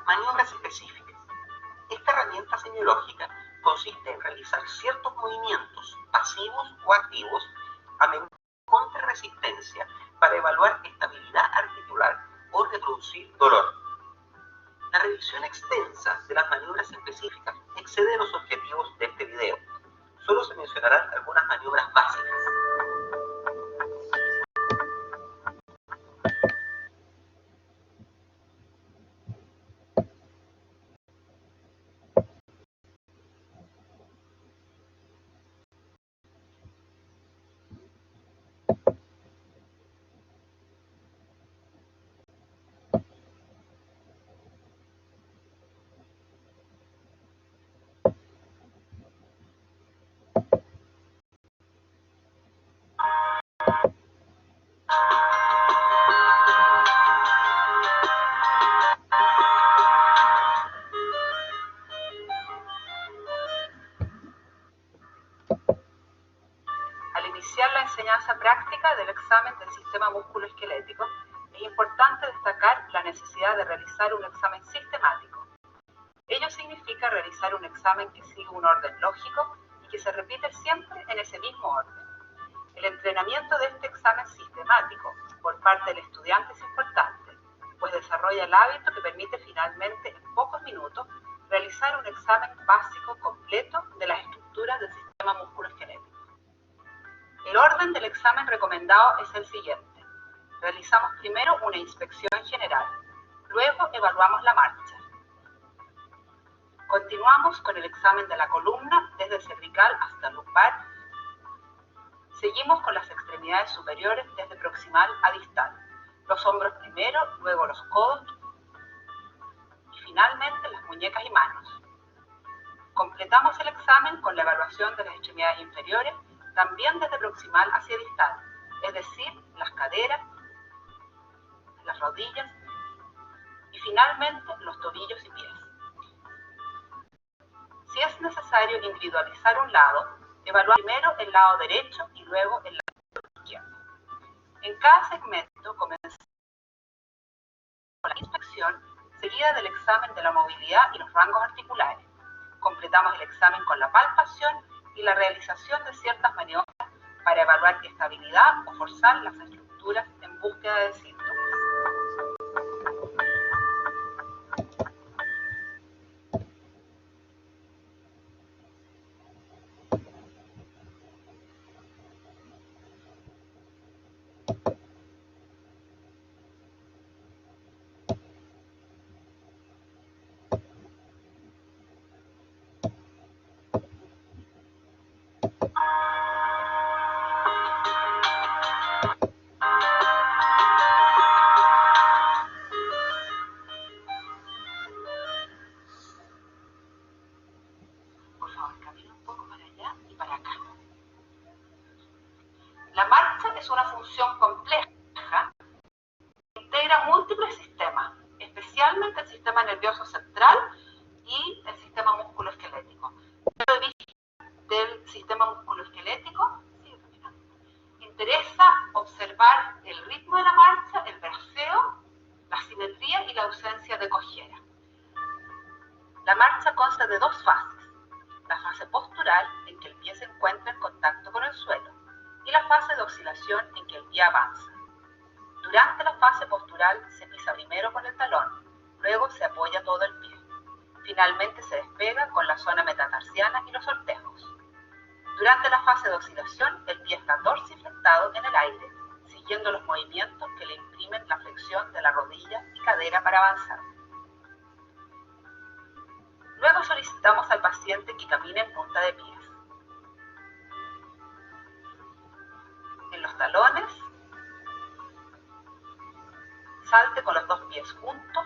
Maniobras específicas. Esta herramienta semiológica consiste en realizar ciertos movimientos pasivos o activos, a menudo contra resistencia, para evaluar estabilidad articular o reproducir dolor. La revisión extensa de las maniobras específicas excede los objetivos de este video. Solo se mencionarán algunas maniobras básicas. Al iniciar la enseñanza práctica del examen del sistema musculoesquelético, es importante destacar la necesidad de realizar un examen sistemático. Ello significa realizar un examen que sigue un orden lógico y que se repite siempre en ese mismo orden. El entrenamiento de este examen sistemático por parte del estudiante es importante, pues desarrolla el hábito que permite finalmente, en pocos minutos, realizar un examen básico completo de las estructuras del sistema musculoesquelético. El orden del examen recomendado es el siguiente. Realizamos primero una inspección general, luego evaluamos la marcha. Continuamos con el examen de la columna desde cervical hasta lumbar. Seguimos con las extremidades superiores desde proximal a distal. Los hombros primero, luego los codos, finalmente las muñecas y manos. Completamos el examen con la evaluación de las extremidades inferiores, también desde proximal hacia distal, es decir, las caderas, las rodillas y finalmente los tobillos y pies. Si es necesario individualizar un lado, evaluar primero el lado derecho y luego el lado izquierdo. En cada segmento comenzamos con la inspección, seguida del examen de la movilidad y los rangos articulares. Completamos el examen con la palpación y la realización de ciertas maniobras para evaluar estabilidad o forzar las estructuras en búsqueda de síntomas. Es una función compleja que integra múltiples sistemas, especialmente el sistema nervioso central y el sistema musculoesquelético. Desde el punto de vista del sistema musculoesquelético, interesa observar el ritmo de la marcha, el braceo, la simetría y la ausencia de cojera. La marcha consta de dos fases: la fase postural, en que el pie se encuentra en contacto con el suelo, y la fase de oscilación, en que el pie avanza. Durante la fase postural se pisa primero con el talón, luego se apoya todo el pie. Finalmente se despega con la zona metatarsiana y los sortejos. Durante la fase de oscilación, el pie está dorsiflectado en el aire, siguiendo los movimientos que le imprimen la flexión de la rodilla y cadera para avanzar. Luego solicitamos al paciente que camine en punta de pies. En los talones, salte con los dos pies juntos,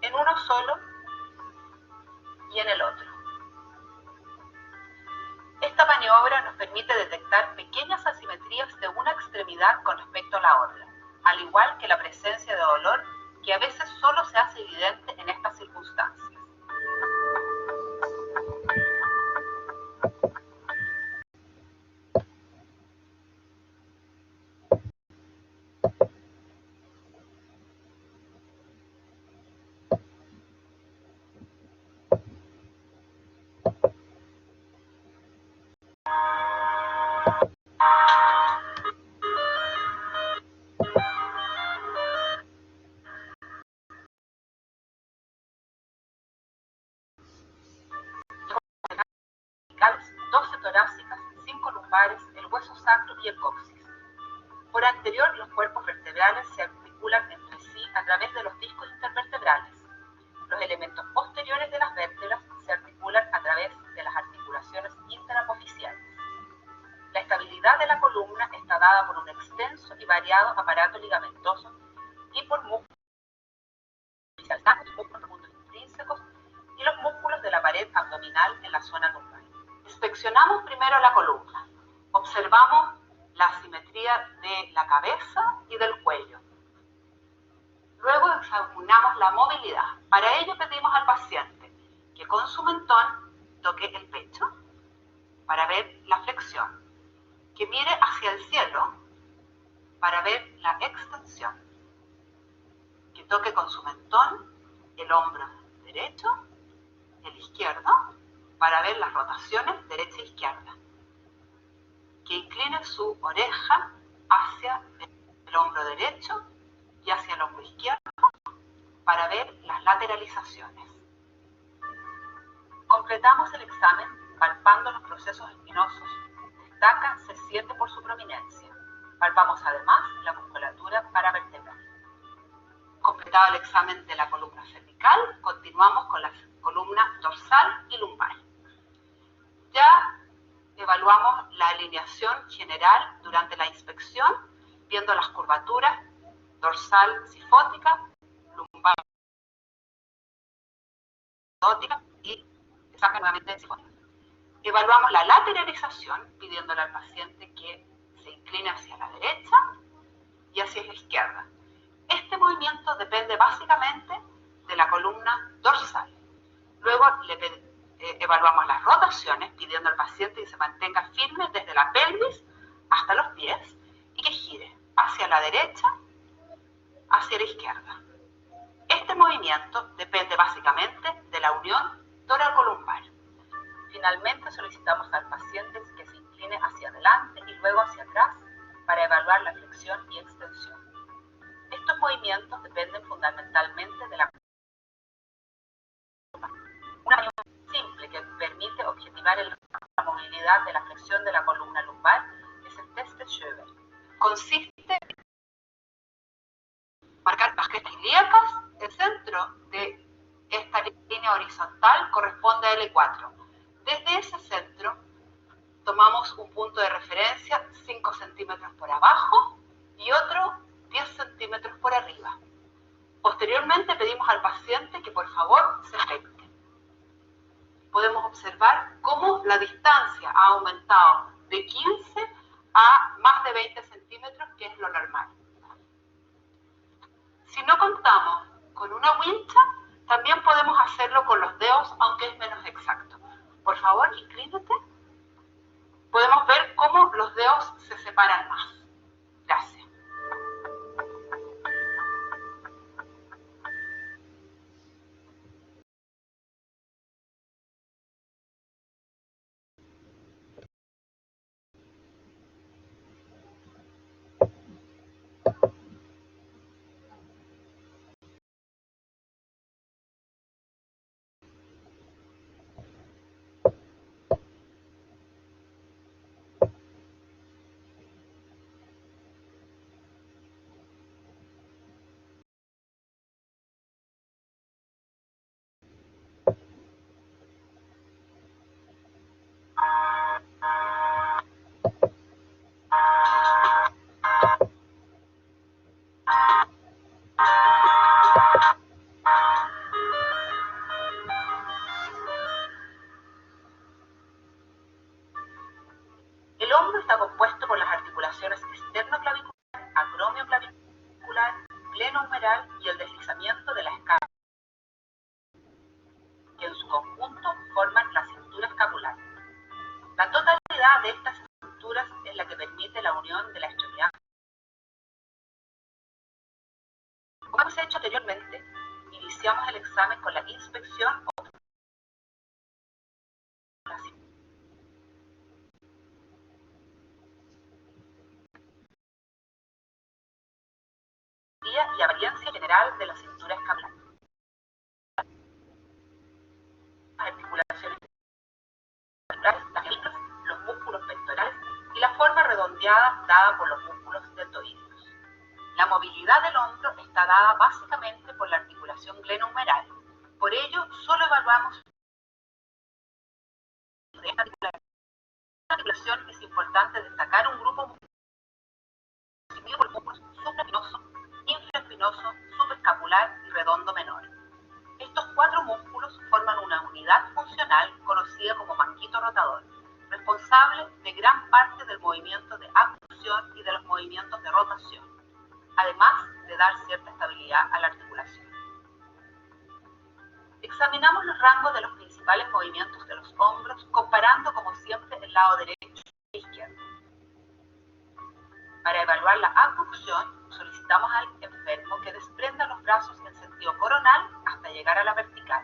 en uno solo y en el otro. Esta maniobra nos permite detectar pequeñas asimetrías de una extremidad con respecto a la otra, al igual que la presencia de dolor que a veces solo se hace evidente en estas circunstancias. El hueso sacro y el coxis. Por anterior, los cuerpos vertebrales se articulan entre sí a través de los discos intervertebrales. Los elementos posteriores de las vértebras se articulan a través de las articulaciones interapofisiales. La estabilidad de la columna está dada por un extenso y variado aparato ligamentoso y por músculos intrínsecos y los músculos de la pared abdominal en la zona lumbar. Inspeccionamos primero la columna. Observamos la simetría de la cabeza y del cuello. Luego examinamos la movilidad. Para ello pedimos al paciente que con su mentón toque el pecho para ver la flexión, que mire hacia el cielo para ver la extensión, que toque con su mentón el hombro derecho, el izquierdo, para ver las rotaciones derecha e izquierda, que incline su oreja hacia el hombro derecho y hacia el hombro izquierdo para ver las lateralizaciones. Completamos el examen palpando los procesos espinosos. Destaca C7 por su prominencia. Palpamos además la musculatura paravertebral. Completado el examen de la columna cervical, continuamos con la columna dorsal y lumbar. Ya evaluamos la alineación general durante la inspección, viendo las curvaturas dorsal cifótica, lumbar y saca nuevamente de sinfonía. Evaluamos la lateralización pidiéndole al paciente que se incline hacia la derecha y hacia la izquierda. Este movimiento depende básicamente de la columna dorsal. Luego evaluamos las rotaciones pidiendo al paciente que se mantenga firme desde la pelvis hasta los pies y que gire hacia la derecha, hacia la izquierda. Este movimiento depende básicamente de la unión toracolumbar. Finalmente solicitamos al paciente que se incline hacia adelante y luego hacia atrás para evaluar la flexión y extensión. Estos movimientos dependen fundamentalmente de la una unión simple que permite objetivar la movilidad de la flexión de la columna lumbar es el test de Schoeber. Consiste en marcar las crestas ilíacas. El centro de esta línea horizontal corresponde a L4. Desde ese centro tomamos un punto de referencia 5 centímetros por abajo y otro 10 centímetros por arriba. Posteriormente pedimos al paciente que por favor se flecte. Podemos observar cómo la distancia ha aumentado de 15 a más de 20 centímetros, que es lo normal. Si no contamos con una wincha, también podemos hacerlo con los dedos, aunque es menos exacto. Por favor, inclínate. Podemos ver cómo los dedos se separan más. Gracias. El hombro está compuesto por las articulaciones esternoclavicular, acromioclavicular, glenohumeral y el deslizamiento de la escápula, que en su conjunto forman la cintura escapular. La totalidad de estas estructuras es la que permite la unión de la extremidad. Como hemos hecho anteriormente, iniciamos el examen con la inspección o y apariencia general de la cintura escapular. Las articulaciones las helices, los músculos pectorales y la forma redondeada dada por los músculos deltoideos. La movilidad del hombro está dada básicamente por la articulación glenohumeral. Por ello, solo evaluamos de esta articulación. Es importante destacar un grupo constituido por músculos supraespinoso, infraespinoso, subescapular y redondo menor. Estos 4 músculos forman una unidad funcional conocida como manguito rotador, responsable de gran parte del movimiento de abducción y de los movimientos de rotación, además de dar cierta estabilidad a la articulación. Examinamos los rangos de los principales movimientos de los hombros, comparando como siempre el lado derecho e izquierdo. Para evaluar la abducción, solicitamos al enfermo que desprenda los brazos en sentido coronal hasta llegar a la vertical.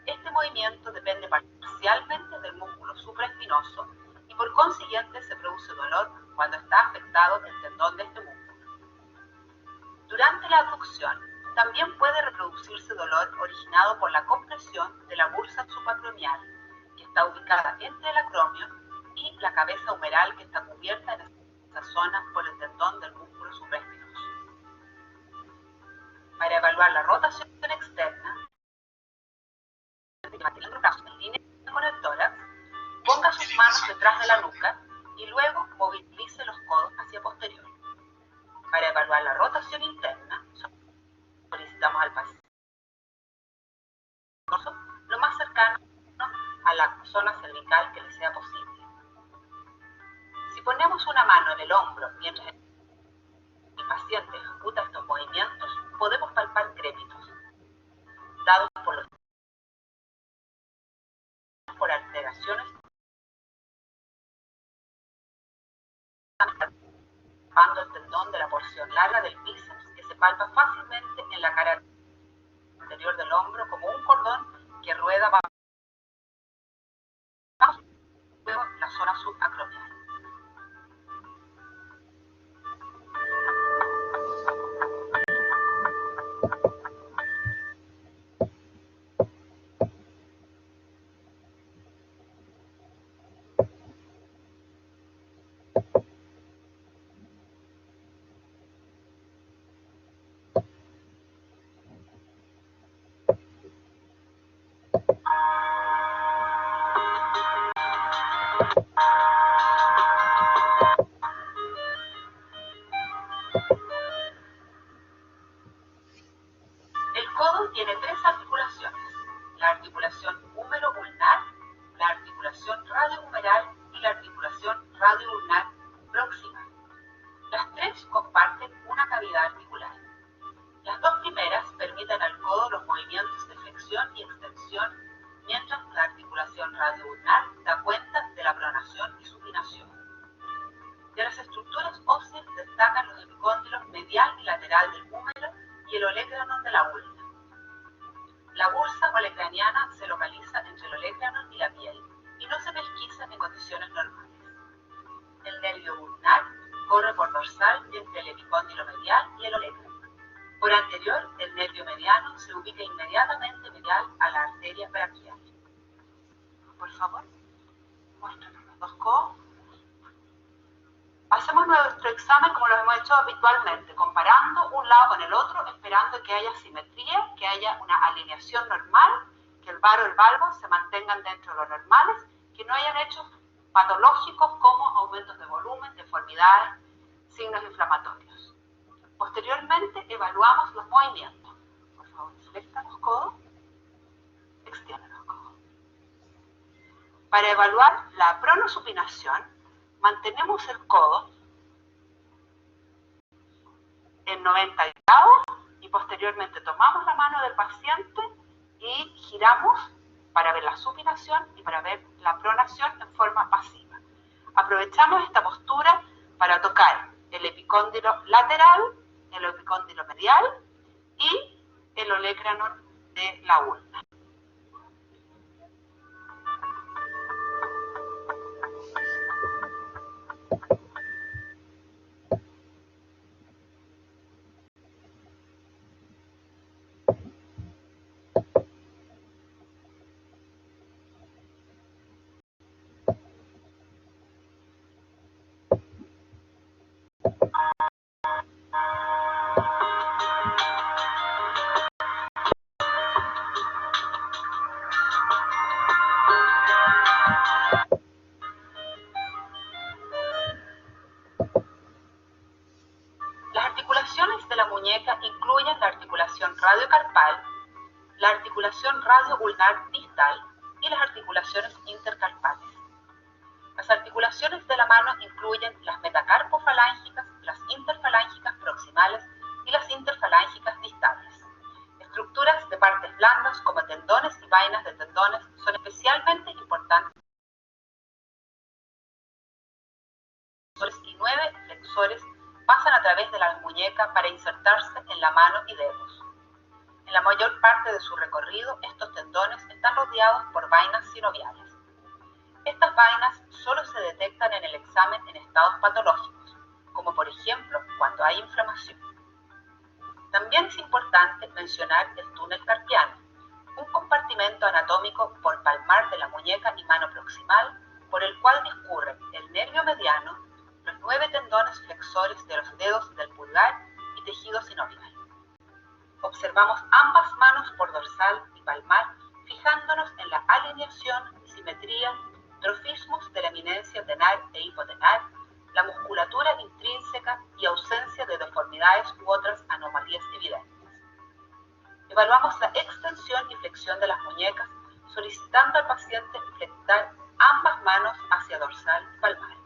Este movimiento depende parcialmente del músculo supraespinoso y por consiguiente se produce dolor cuando está afectado el tendón de este músculo. Durante la abducción, también puede reproducirse dolor originado por la compresión de la bursa subacromial, que está ubicada entre el acromio y la cabeza humeral, que está cubierta en esta zona por el tendón del músculo supraespinoso. Para evaluar la rotación externa, manteniendo los brazos en línea con el tórax, ponga sus manos detrás de la nuca y luego movilice los codos hacia posterior. Para evaluar la rotación interna, solicitamos mano en el hombro mientras el paciente ejecuta estos movimientos, podemos palpar crépitos, dados por alteraciones palpando el tendón de la porción larga del bíceps que se palpa fácilmente en la cara anterior del hombro como un cordón que rueda bajo la zona subacromial. El codo tiene tres articulaciones: la articulación húmero-ulnar, la articulación radiohumeral y la articulación radioulnar próxima. Las tres comparten una cavidad articular. Las dos primeras permiten al codo los movimientos de flexión y extensión, mientras la articulación radioulnar da cuenta de la pronación y supinación. De las estructuras óseas destacan los epicóndilos medial y lateral del húmero y el olecranon de la ulna. La bursa olecraniana se localiza entre el olecranon y la piel y no se pesquisa en condiciones normales. El nervio ulnar corre por dorsal entre el epicóndilo medial y el olecranon. Por anterior, el nervio mediano se ubica inmediatamente medial a la arteria braquial. Por favor, muéstranos los dos codos. Hacemos nuestro examen como lo hemos hecho habitualmente, comparando un lado con el otro, esperando que haya simetría, que haya una alineación normal, que el varo y el valgo se mantengan dentro de lo normales, que no hayan hechos patológicos como aumentos de volumen, deformidades, signos inflamatorios. Posteriormente, evaluamos los movimientos. Por favor, selecta los codos, extiende los codos. Para evaluar la pronosupinación, mantenemos el codo en 90 grados y posteriormente tomamos la mano del paciente y giramos para ver la supinación y para ver la pronación en forma pasiva. Aprovechamos esta postura para tocar el epicóndilo lateral, el epicóndilo medial y el olecranon de la ulna. Las articulaciones de la muñeca incluyen la articulación radiocarpal, la articulación radioulnar distal y las articulaciones intercarpales. Las articulaciones de la mano incluyen las metacarpofalángicas, las interfalángicas proximales y las interfalángicas distales. Estructuras de partes blandas como tendones y vainas de tendones son especialmente importantes y 9 flexores pasan a través de la muñeca para insertarse en la mano y dedos. En la mayor parte de su recorrido, estos tendones están rodeados por vainas sinoviales. Estas vainas solo se detectan en el examen en estados patológicos, como por ejemplo cuando hay inflamación. También es importante mencionar el túnel carpiano, un compartimento anatómico por palmar de la muñeca y mano proximal, por el cual discurren el nervio mediano, los 9 tendones flexores de los dedos del pulgar y tejido sinovial. Observamos ambas manos por dorsal y palmar, fijándonos en la alineación, simetría, trofismos de la eminencia tenar e hipotenar, la musculatura intrínseca y ausencia de deformidades u otras anomalías evidentes. Evaluamos la extensión y flexión de las muñecas, solicitando al paciente flectar ambas manos hacia dorsal y palmar.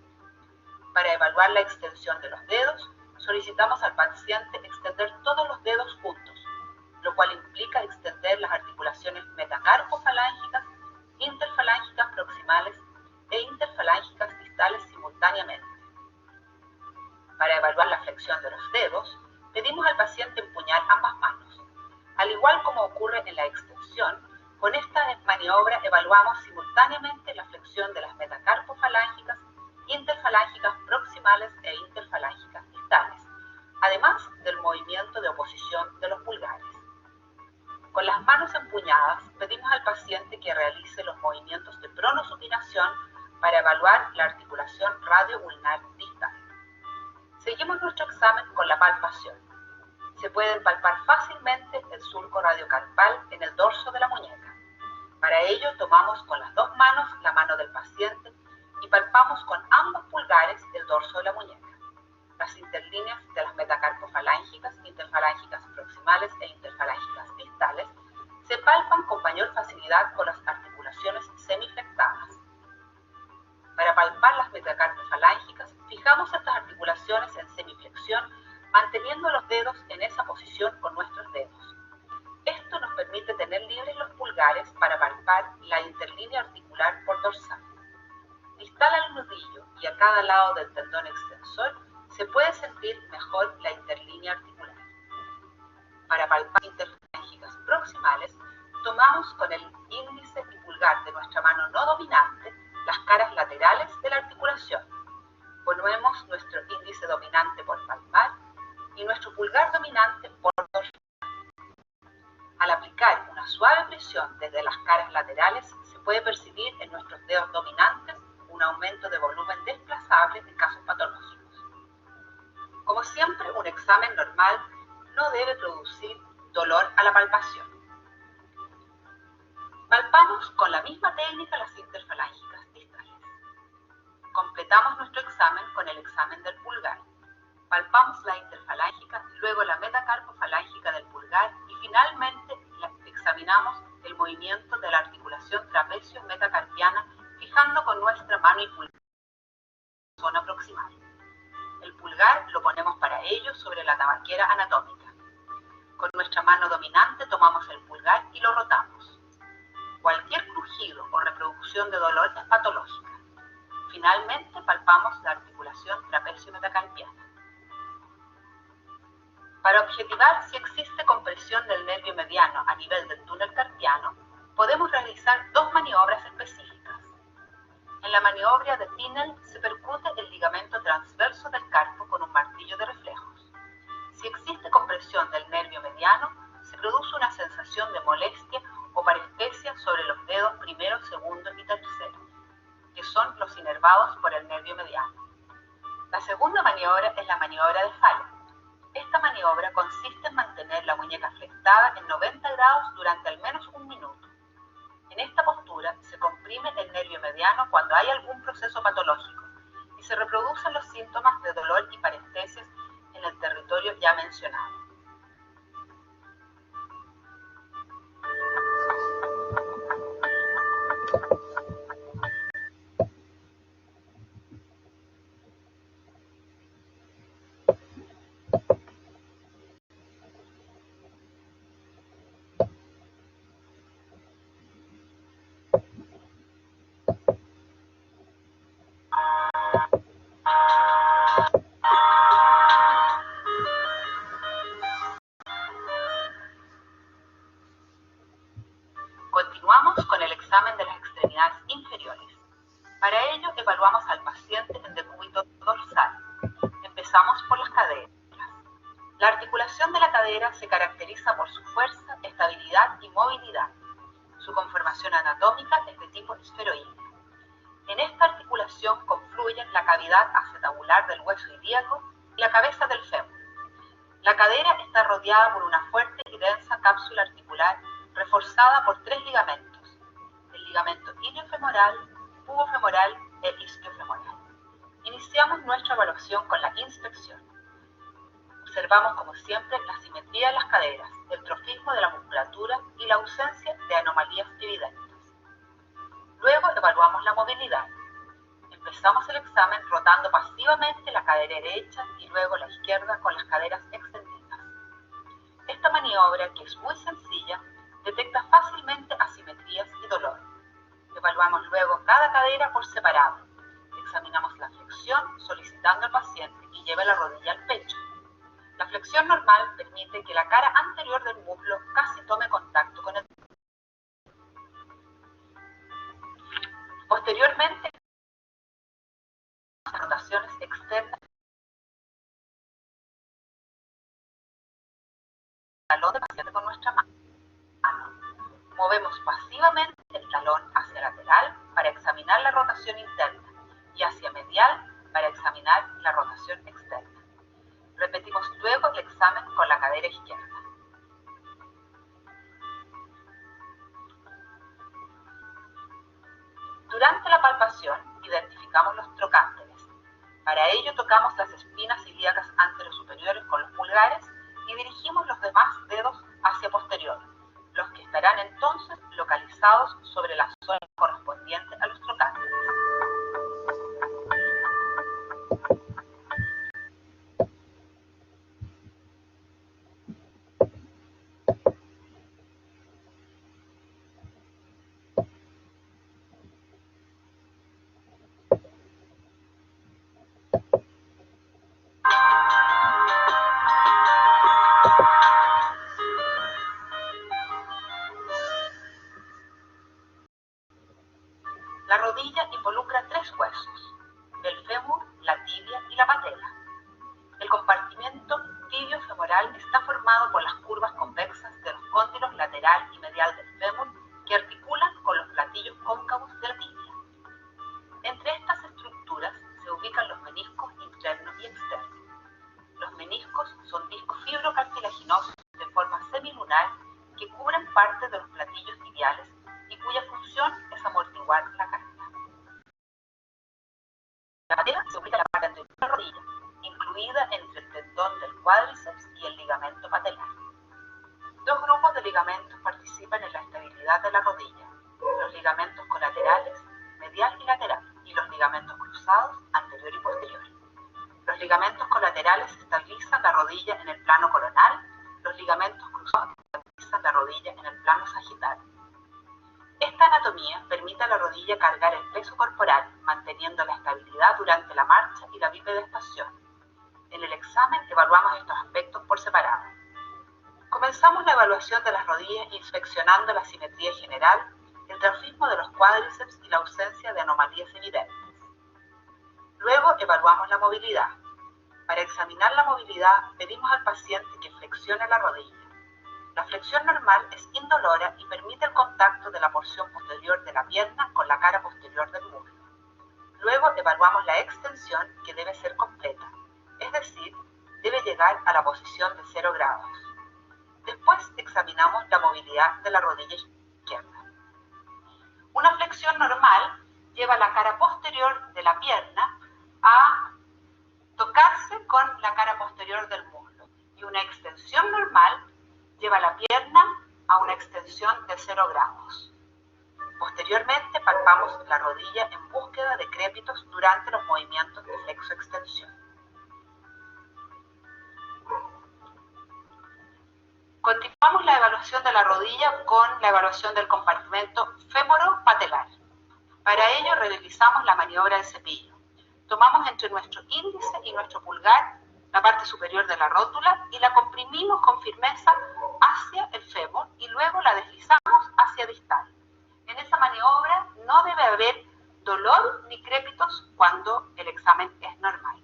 Para evaluar evaluar la extensión de los dedos, solicitamos al paciente extender todos los dedos juntos, lo cual implica extender las articulaciones metacarpofalángicas, interfalángicas proximales e interfalángicas distales simultáneamente. Para evaluar la flexión de los dedos, pedimos al paciente empuñar ambas manos. Al igual como ocurre en la extensión, con esta maniobra evaluamos simultáneamente la flexión de las metacarpofalángicas, interfalángicas proximales e interfalángicas distales, además del movimiento de oposición de los pulgares. Con las manos empuñadas, pedimos al paciente que realice los movimientos de pronosupinación para evaluar la articulación radio-ulnar distal. Seguimos nuestro examen con la palpación. Se puede palpar fácilmente el surco radiocarpal en el dorso de la muñeca. Para ello, tomamos con las dos manos la mano del paciente y palpamos con ambos pulgares el dorso de la muñeca. Las interlíneas de las metacarpofalángicas, interfalángicas proximales e interfalángicas distales se palpan con mayor facilidad con las articulaciones semiflectadas. Para palpar las metacarpofalángicas, fijamos estas articulaciones en semiflexión, manteniendo los dedos en esa posición con nuestros dedos. Esto nos permite tener libres los pulgares para palpar la interlínea articular por dorsal. Distal al nudillo y a cada lado del tendón extensor se puede sentir mejor la interlínea articular. Para palpar interfalángicas proximales, tomamos con el índice y pulgar de nuestra mano no dominante las caras laterales de la articulación. Ponemos nuestro índice dominante por palpar y nuestro pulgar dominante por dorsal. Al aplicar una suave presión desde las caras laterales, se puede percibir en nuestros dedos dominantes un aumento de volumen desplazable en casos patológicos. Como siempre, un examen normal no debe producir dolor a la palpación. Palpamos con la misma técnica las interfalángicas distales. Completamos nuestro examen con el examen del pulgar. Palpamos la interfalángica, luego la metacarpofalángica del pulgar y finalmente examinamos el movimiento de la articulación trapecio-metacarpiana fijando con nuestra mano y pulgar en la zona proximal. El pulgar lo ponemos para ello sobre la tabaquera anatómica. Con nuestra mano dominante tomamos el pulgar y lo rotamos. Cualquier crujido o reproducción de dolor es patológica. Finalmente palpamos la articulación trapecio-metacarpiana. Para objetivar si existe compresión del nervio mediano a nivel del túnel carpiano, podemos realizar dos maniobras específicas. En la maniobra de Tinel se percute el ligamento transverso del carpo con un martillo de reflejos. Si existe compresión del nervio mediano, se produce una sensación de molestia o parestesia sobre los dedos primero, segundo y tercero, que son los inervados por el nervio mediano. La segunda maniobra es la maniobra de Fallot. Esta maniobra consiste en mantener la muñeca flectada en 90 grados durante al menos un minuto. En esta postura se comprime el nervio mediano cuando hay algún proceso patológico y se reproducen los síntomas de dolor y parestesias en el territorio ya mencionado. Continuamos con el examen de las extremidades inferiores. Para ello, evaluamos al paciente en decúbito dorsal. Empezamos por las caderas. La articulación de la cadera se caracteriza por su fuerza, estabilidad y movilidad. Su conformación anatómica es de tipo esferoide. En esta articulación confluyen la cavidad acetabular del hueso ilíaco y la cabeza del fémur. La cadera está rodeada por una fuerte y densa cápsula articular reforzada por tres ligamentos: el ligamento iliofemoral, pubofemoral e isquiofemoral. Iniciamos nuestra evaluación con la inspección. Observamos, como siempre, la simetría de las caderas, el trofismo de la musculatura y la ausencia de anomalías evidentes. Luego evaluamos la movilidad. Empezamos el examen rotando pasivamente la cadera derecha y luego la izquierda con las caderas extendidas. Esta maniobra, que es muy sencilla, detecta fácilmente asimetrías y dolor. Evaluamos luego cada cadera por separado. Examinamos la flexión solicitando al paciente que lleve la rodilla al pecho. La flexión normal permite que la cara anterior del muslo casi tome contacto con el. Posteriormente, las rotaciones externas del talón del paciente con nuestra mano. Movemos pasivamente el talón hacia lateral para examinar la rotación interna y hacia medial para examinar la rotación externa. Repetimos luego el examen con la cadera izquierda. Durante la palpación identificamos los trocánteres. Para ello tocamos las espinas ilíacas anterosuperiores con los pulgares y dirigimos los demás dedos hacia posterior, los que estarán entonces localizados sobre la zona correspondiente a los trocánteres. La rodilla involucra tres huesos: el fémur, la tibia y la patela. El compartimento tibio-femoral está formado por las curvas convexas de los cóndilos lateral y medial del fémur que articulan con los platillos cóncavos de la tibia. Entre estas estructuras se ubican los meniscos interno y externo. Los meniscos son discos fibrocartilaginosos de forma semilunar que cubren parte de los platillos tibiales y cuya función es amortiguar la carga. La patela se ubica en la parte anterior de la rodilla, incluida entre el tendón del cuádriceps y el ligamento patelar. Dos grupos de ligamentos participan en la estabilidad de la rodilla: los ligamentos colaterales, medial y lateral, y los ligamentos cruzados, anterior y posterior. Los ligamentos colaterales estabilizan la rodilla en el plano coronal, los ligamentos cruzados estabilizan la rodilla en el plano sagital. Esta anatomía permite a la rodilla cargar el peso corporal, manteniendo la estabilidad durante la marcha y la bipedestación. En el examen evaluamos estos aspectos por separado. Comenzamos la evaluación de las rodillas inspeccionando la simetría general, el trofismo de los cuádriceps y la ausencia de anomalías evidentes. Luego evaluamos la movilidad. Para examinar la movilidad pedimos al paciente que flexione la rodilla. La flexión normal es indolora y permite el contacto de la porción posterior de la pierna con la cara posterior del muslo. Luego evaluamos la extensión, que debe ser completa, es decir, debe llegar a la posición de 0 grados. Después examinamos la movilidad de la rodilla izquierda. Una flexión normal lleva la cara posterior de la pierna a tocarse con la cara posterior del muslo, y una extensión normal lleva la pierna a una extensión de 0 grados. Posteriormente palpamos la rodilla en búsqueda de crépitos durante los movimientos de flexo-extensión. Continuamos la evaluación de la rodilla con la evaluación del compartimento fémoro-patelar. Para ello realizamos la maniobra del cepillo. Tomamos entre nuestro índice y nuestro pulgar la parte superior de la rótula y la comprimimos con firmeza hacia el fémur y luego la deslizamos hacia distal. En esa maniobra no debe haber dolor ni crépitos cuando el examen es normal.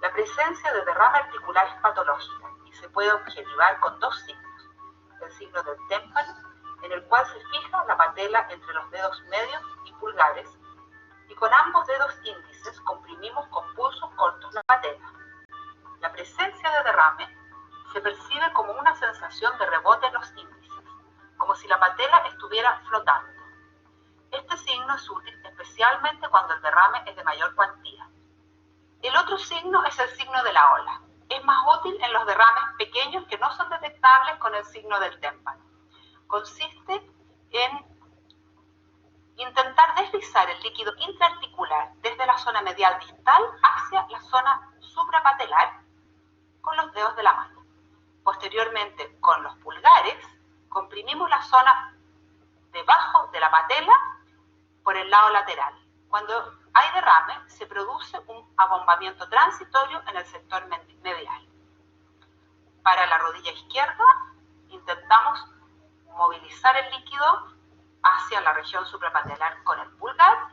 La presencia de derrame articular es patológica y se puede objetivar con dos signos: el signo del témpano, en el cual se fija la patela entre los dedos medios y pulgares, y con ambos dedos índices comprimimos con pulsos cortos la patela. La presencia de derrame se percibe como una sensación de rebote en los índices, como si la patela estuviera flotando. Este signo es útil especialmente cuando el derrame es de mayor cuantía. El otro signo es el signo de la ola. Es más útil en los derrames pequeños que no son detectables con el signo del témpano. Consiste en intentar deslizar el líquido intraarticular desde la zona medial distal hacia la zona suprapatelar con los dedos de la mano. Posteriormente, con los pulgares, comprimimos la zona debajo de la patela por el lado lateral. Cuando hay derrame, se produce un abombamiento transitorio en el sector medial. Para la rodilla izquierda, intentamos movilizar el líquido hacia la región suprapatelar con el pulgar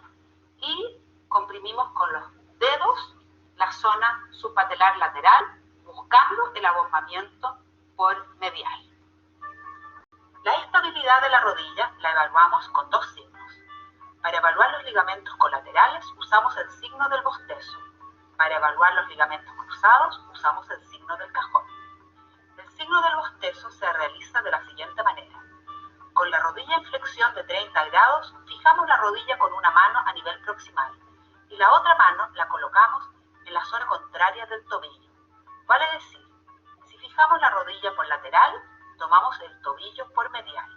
y comprimimos con los dedos la zona subpatelar lateral, buscando el abombamiento por medial. La estabilidad de la rodilla la evaluamos con dos signos. Para evaluar los ligamentos colaterales usamos el signo del bostezo. Para evaluar los ligamentos cruzados usamos el signo del cajón. El signo del bostezo se realiza de la siguiente manera. Con la rodilla en flexión de 30 grados, fijamos la rodilla con una mano a nivel proximal y la otra mano la colocamos en la zona contraria del tobillo. Vale decir, si fijamos la rodilla por lateral, tomamos el tobillo por medial.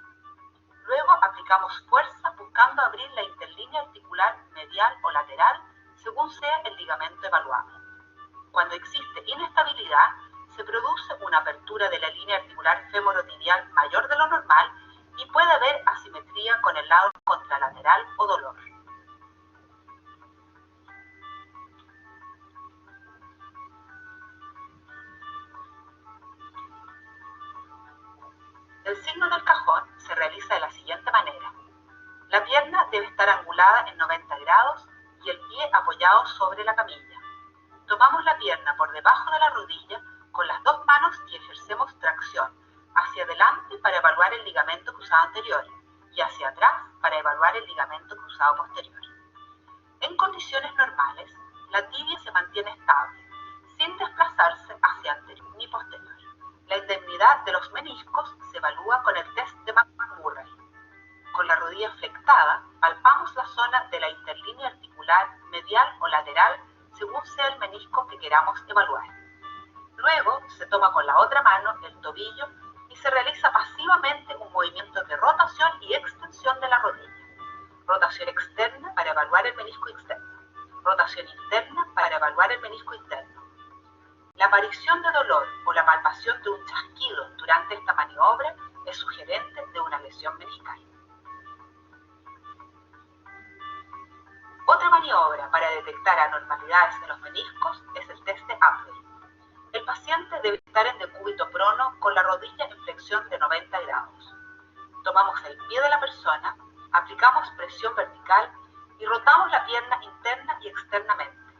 Luego aplicamos fuerza buscando abrir la interlínea articular medial o lateral según sea el ligamento evaluado. Cuando existe inestabilidad, se produce una apertura de la línea articular femorotibial mayor de lo normal y puede haber asimetría con el lado contralateral o dolor. El signo del cajón se realiza de la siguiente manera. La pierna debe estar angulada en 90 grados y el pie apoyado sobre la camilla. Tomamos la pierna por debajo de la rodilla con las dos manos y ejercemos tracción hacia adelante para evaluar el ligamento cruzado anterior y hacia atrás para evaluar el ligamento cruzado posterior. En condiciones normales, la tibia se mantiene estable, sin desplazarse hacia anterior ni posterior. La indemnidad de los meniscos se evalúa con el test de McMurray. Con la rodilla flectada, palpamos la zona de la interlínea articular medial o lateral según sea el menisco que queramos evaluar. Luego se toma con la otra mano el tobillo y se realiza pasivamente un movimiento de rotación y extensión de la rodilla. Rotación externa para evaluar el menisco externo. Rotación interna para evaluar el menisco interno. La aparición de dolor o la palpación de un chasquido durante esta maniobra es sugerente de una lesión meniscal. Otra maniobra para detectar anormalidades en los meniscos es el test de Apley. El paciente debe estar en decúbito prono con la rodilla en flexión de 90 grados. Tomamos el pie de la persona, aplicamos presión vertical y rotamos la pierna interna y externamente.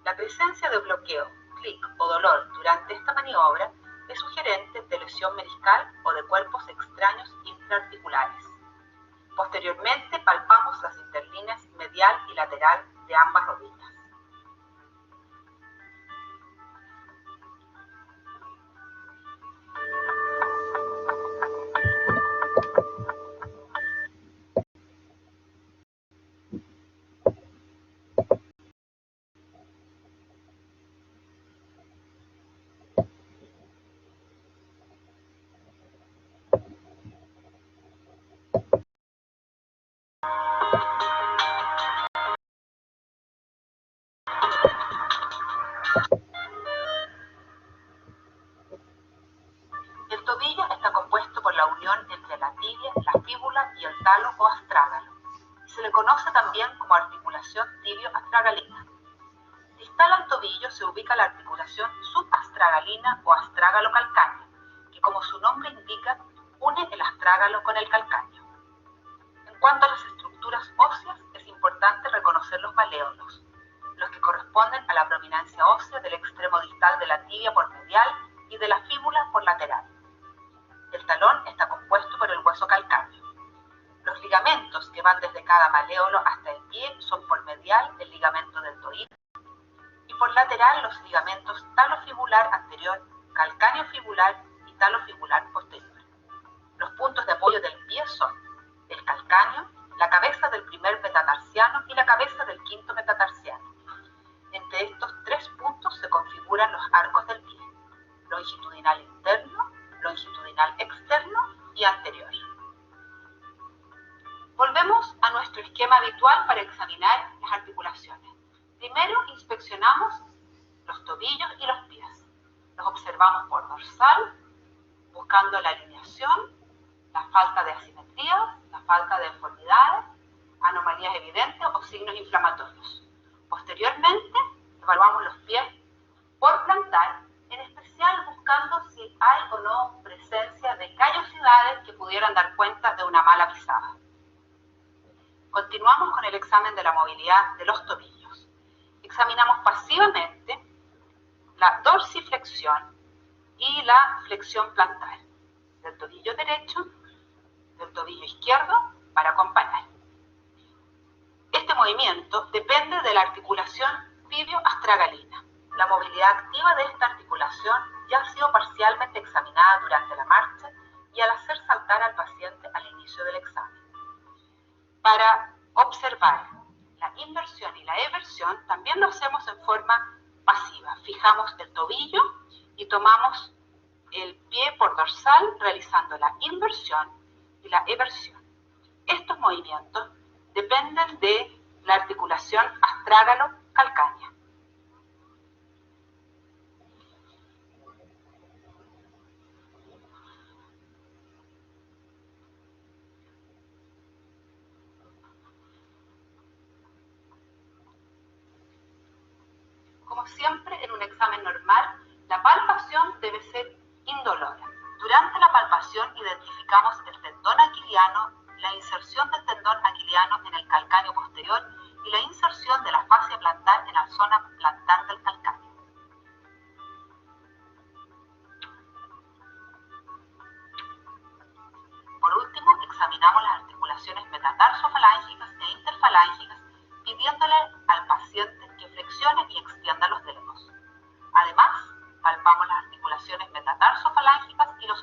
La presencia de bloqueo, clic o dolor durante esta maniobra es sugerente de lesión meniscal o de cuerpos extraños intraarticulares. Posteriormente palpamos las interlíneas medial y lateral de ambas rodillas. El tobillo está compuesto por la unión entre la tibia, la fíbula y el talo o astrágalo. Se le conoce también como articulación tibio-astragalina. Distal al tobillo se ubica la articulación subastragalina o astrágalo calcáneo, que como su nombre indica, une el astrágalo con el calcáneo. En cuanto a las estructuras óseas, es importante reconocer los maléolos, los que corresponden a la prominencia ósea del extremo distal de la tibia por medial y de la fíbula por lateral. El talón está compuesto por el hueso calcáneo. Los ligamentos que van desde cada maléolo hasta el pie son por medial el ligamento deltoide y por lateral los ligamentos talofibular anterior, calcáneo fibular y talofibular posterior. Los puntos de apoyo del pie son el calcáneo, la cabeza del primer metatarsiano y la cabeza del quinto metatarsiano. Entre estos tres puntos se configuran los arcos del pie: longitudinal interno, longitudinal externo y anterior. habitual para examinar las articulaciones. Primero inspeccionamos los tobillos y los pies. Los observamos por dorsal, buscando la alineación, la falta de asimetrías, la falta de deformidades, anomalías evidentes o signos inflamatorios. Posteriormente, evaluamos los pies por plantar, en especial buscando si hay o no presencia de callosidades que pudieran dar cuenta de una mala pisada. Continuamos con el examen de la movilidad de los tobillos. Examinamos pasivamente la dorsiflexión y la flexión plantar del tobillo derecho, del tobillo izquierdo, para acompañar. Este movimiento depende de la articulación tibio-astragalina. La movilidad activa de esta articulación ya ha sido parcialmente examinada durante la marcha y al hacer saltar al paciente al inicio del examen. Para observar la inversión y la eversión también lo hacemos en forma pasiva. Fijamos el tobillo y tomamos el pie por dorsal realizando la inversión y la eversión. Estos movimientos dependen de la articulación astrágalo-calcánea. Como siempre, en un examen normal, la palpación debe ser indolora. Durante la palpación identificamos el tendón aquiliano, la inserción del tendón aquiliano en el calcáneo posterior y la inserción de la fascia plantar en la zona plantar del calcáneo. Por último, examinamos las articulaciones metatarsofalángicas e interfalángicas, pidiéndole al paciente que flexione y extienda los dedos. Además, palpamos las articulaciones metatarsofalángicas y los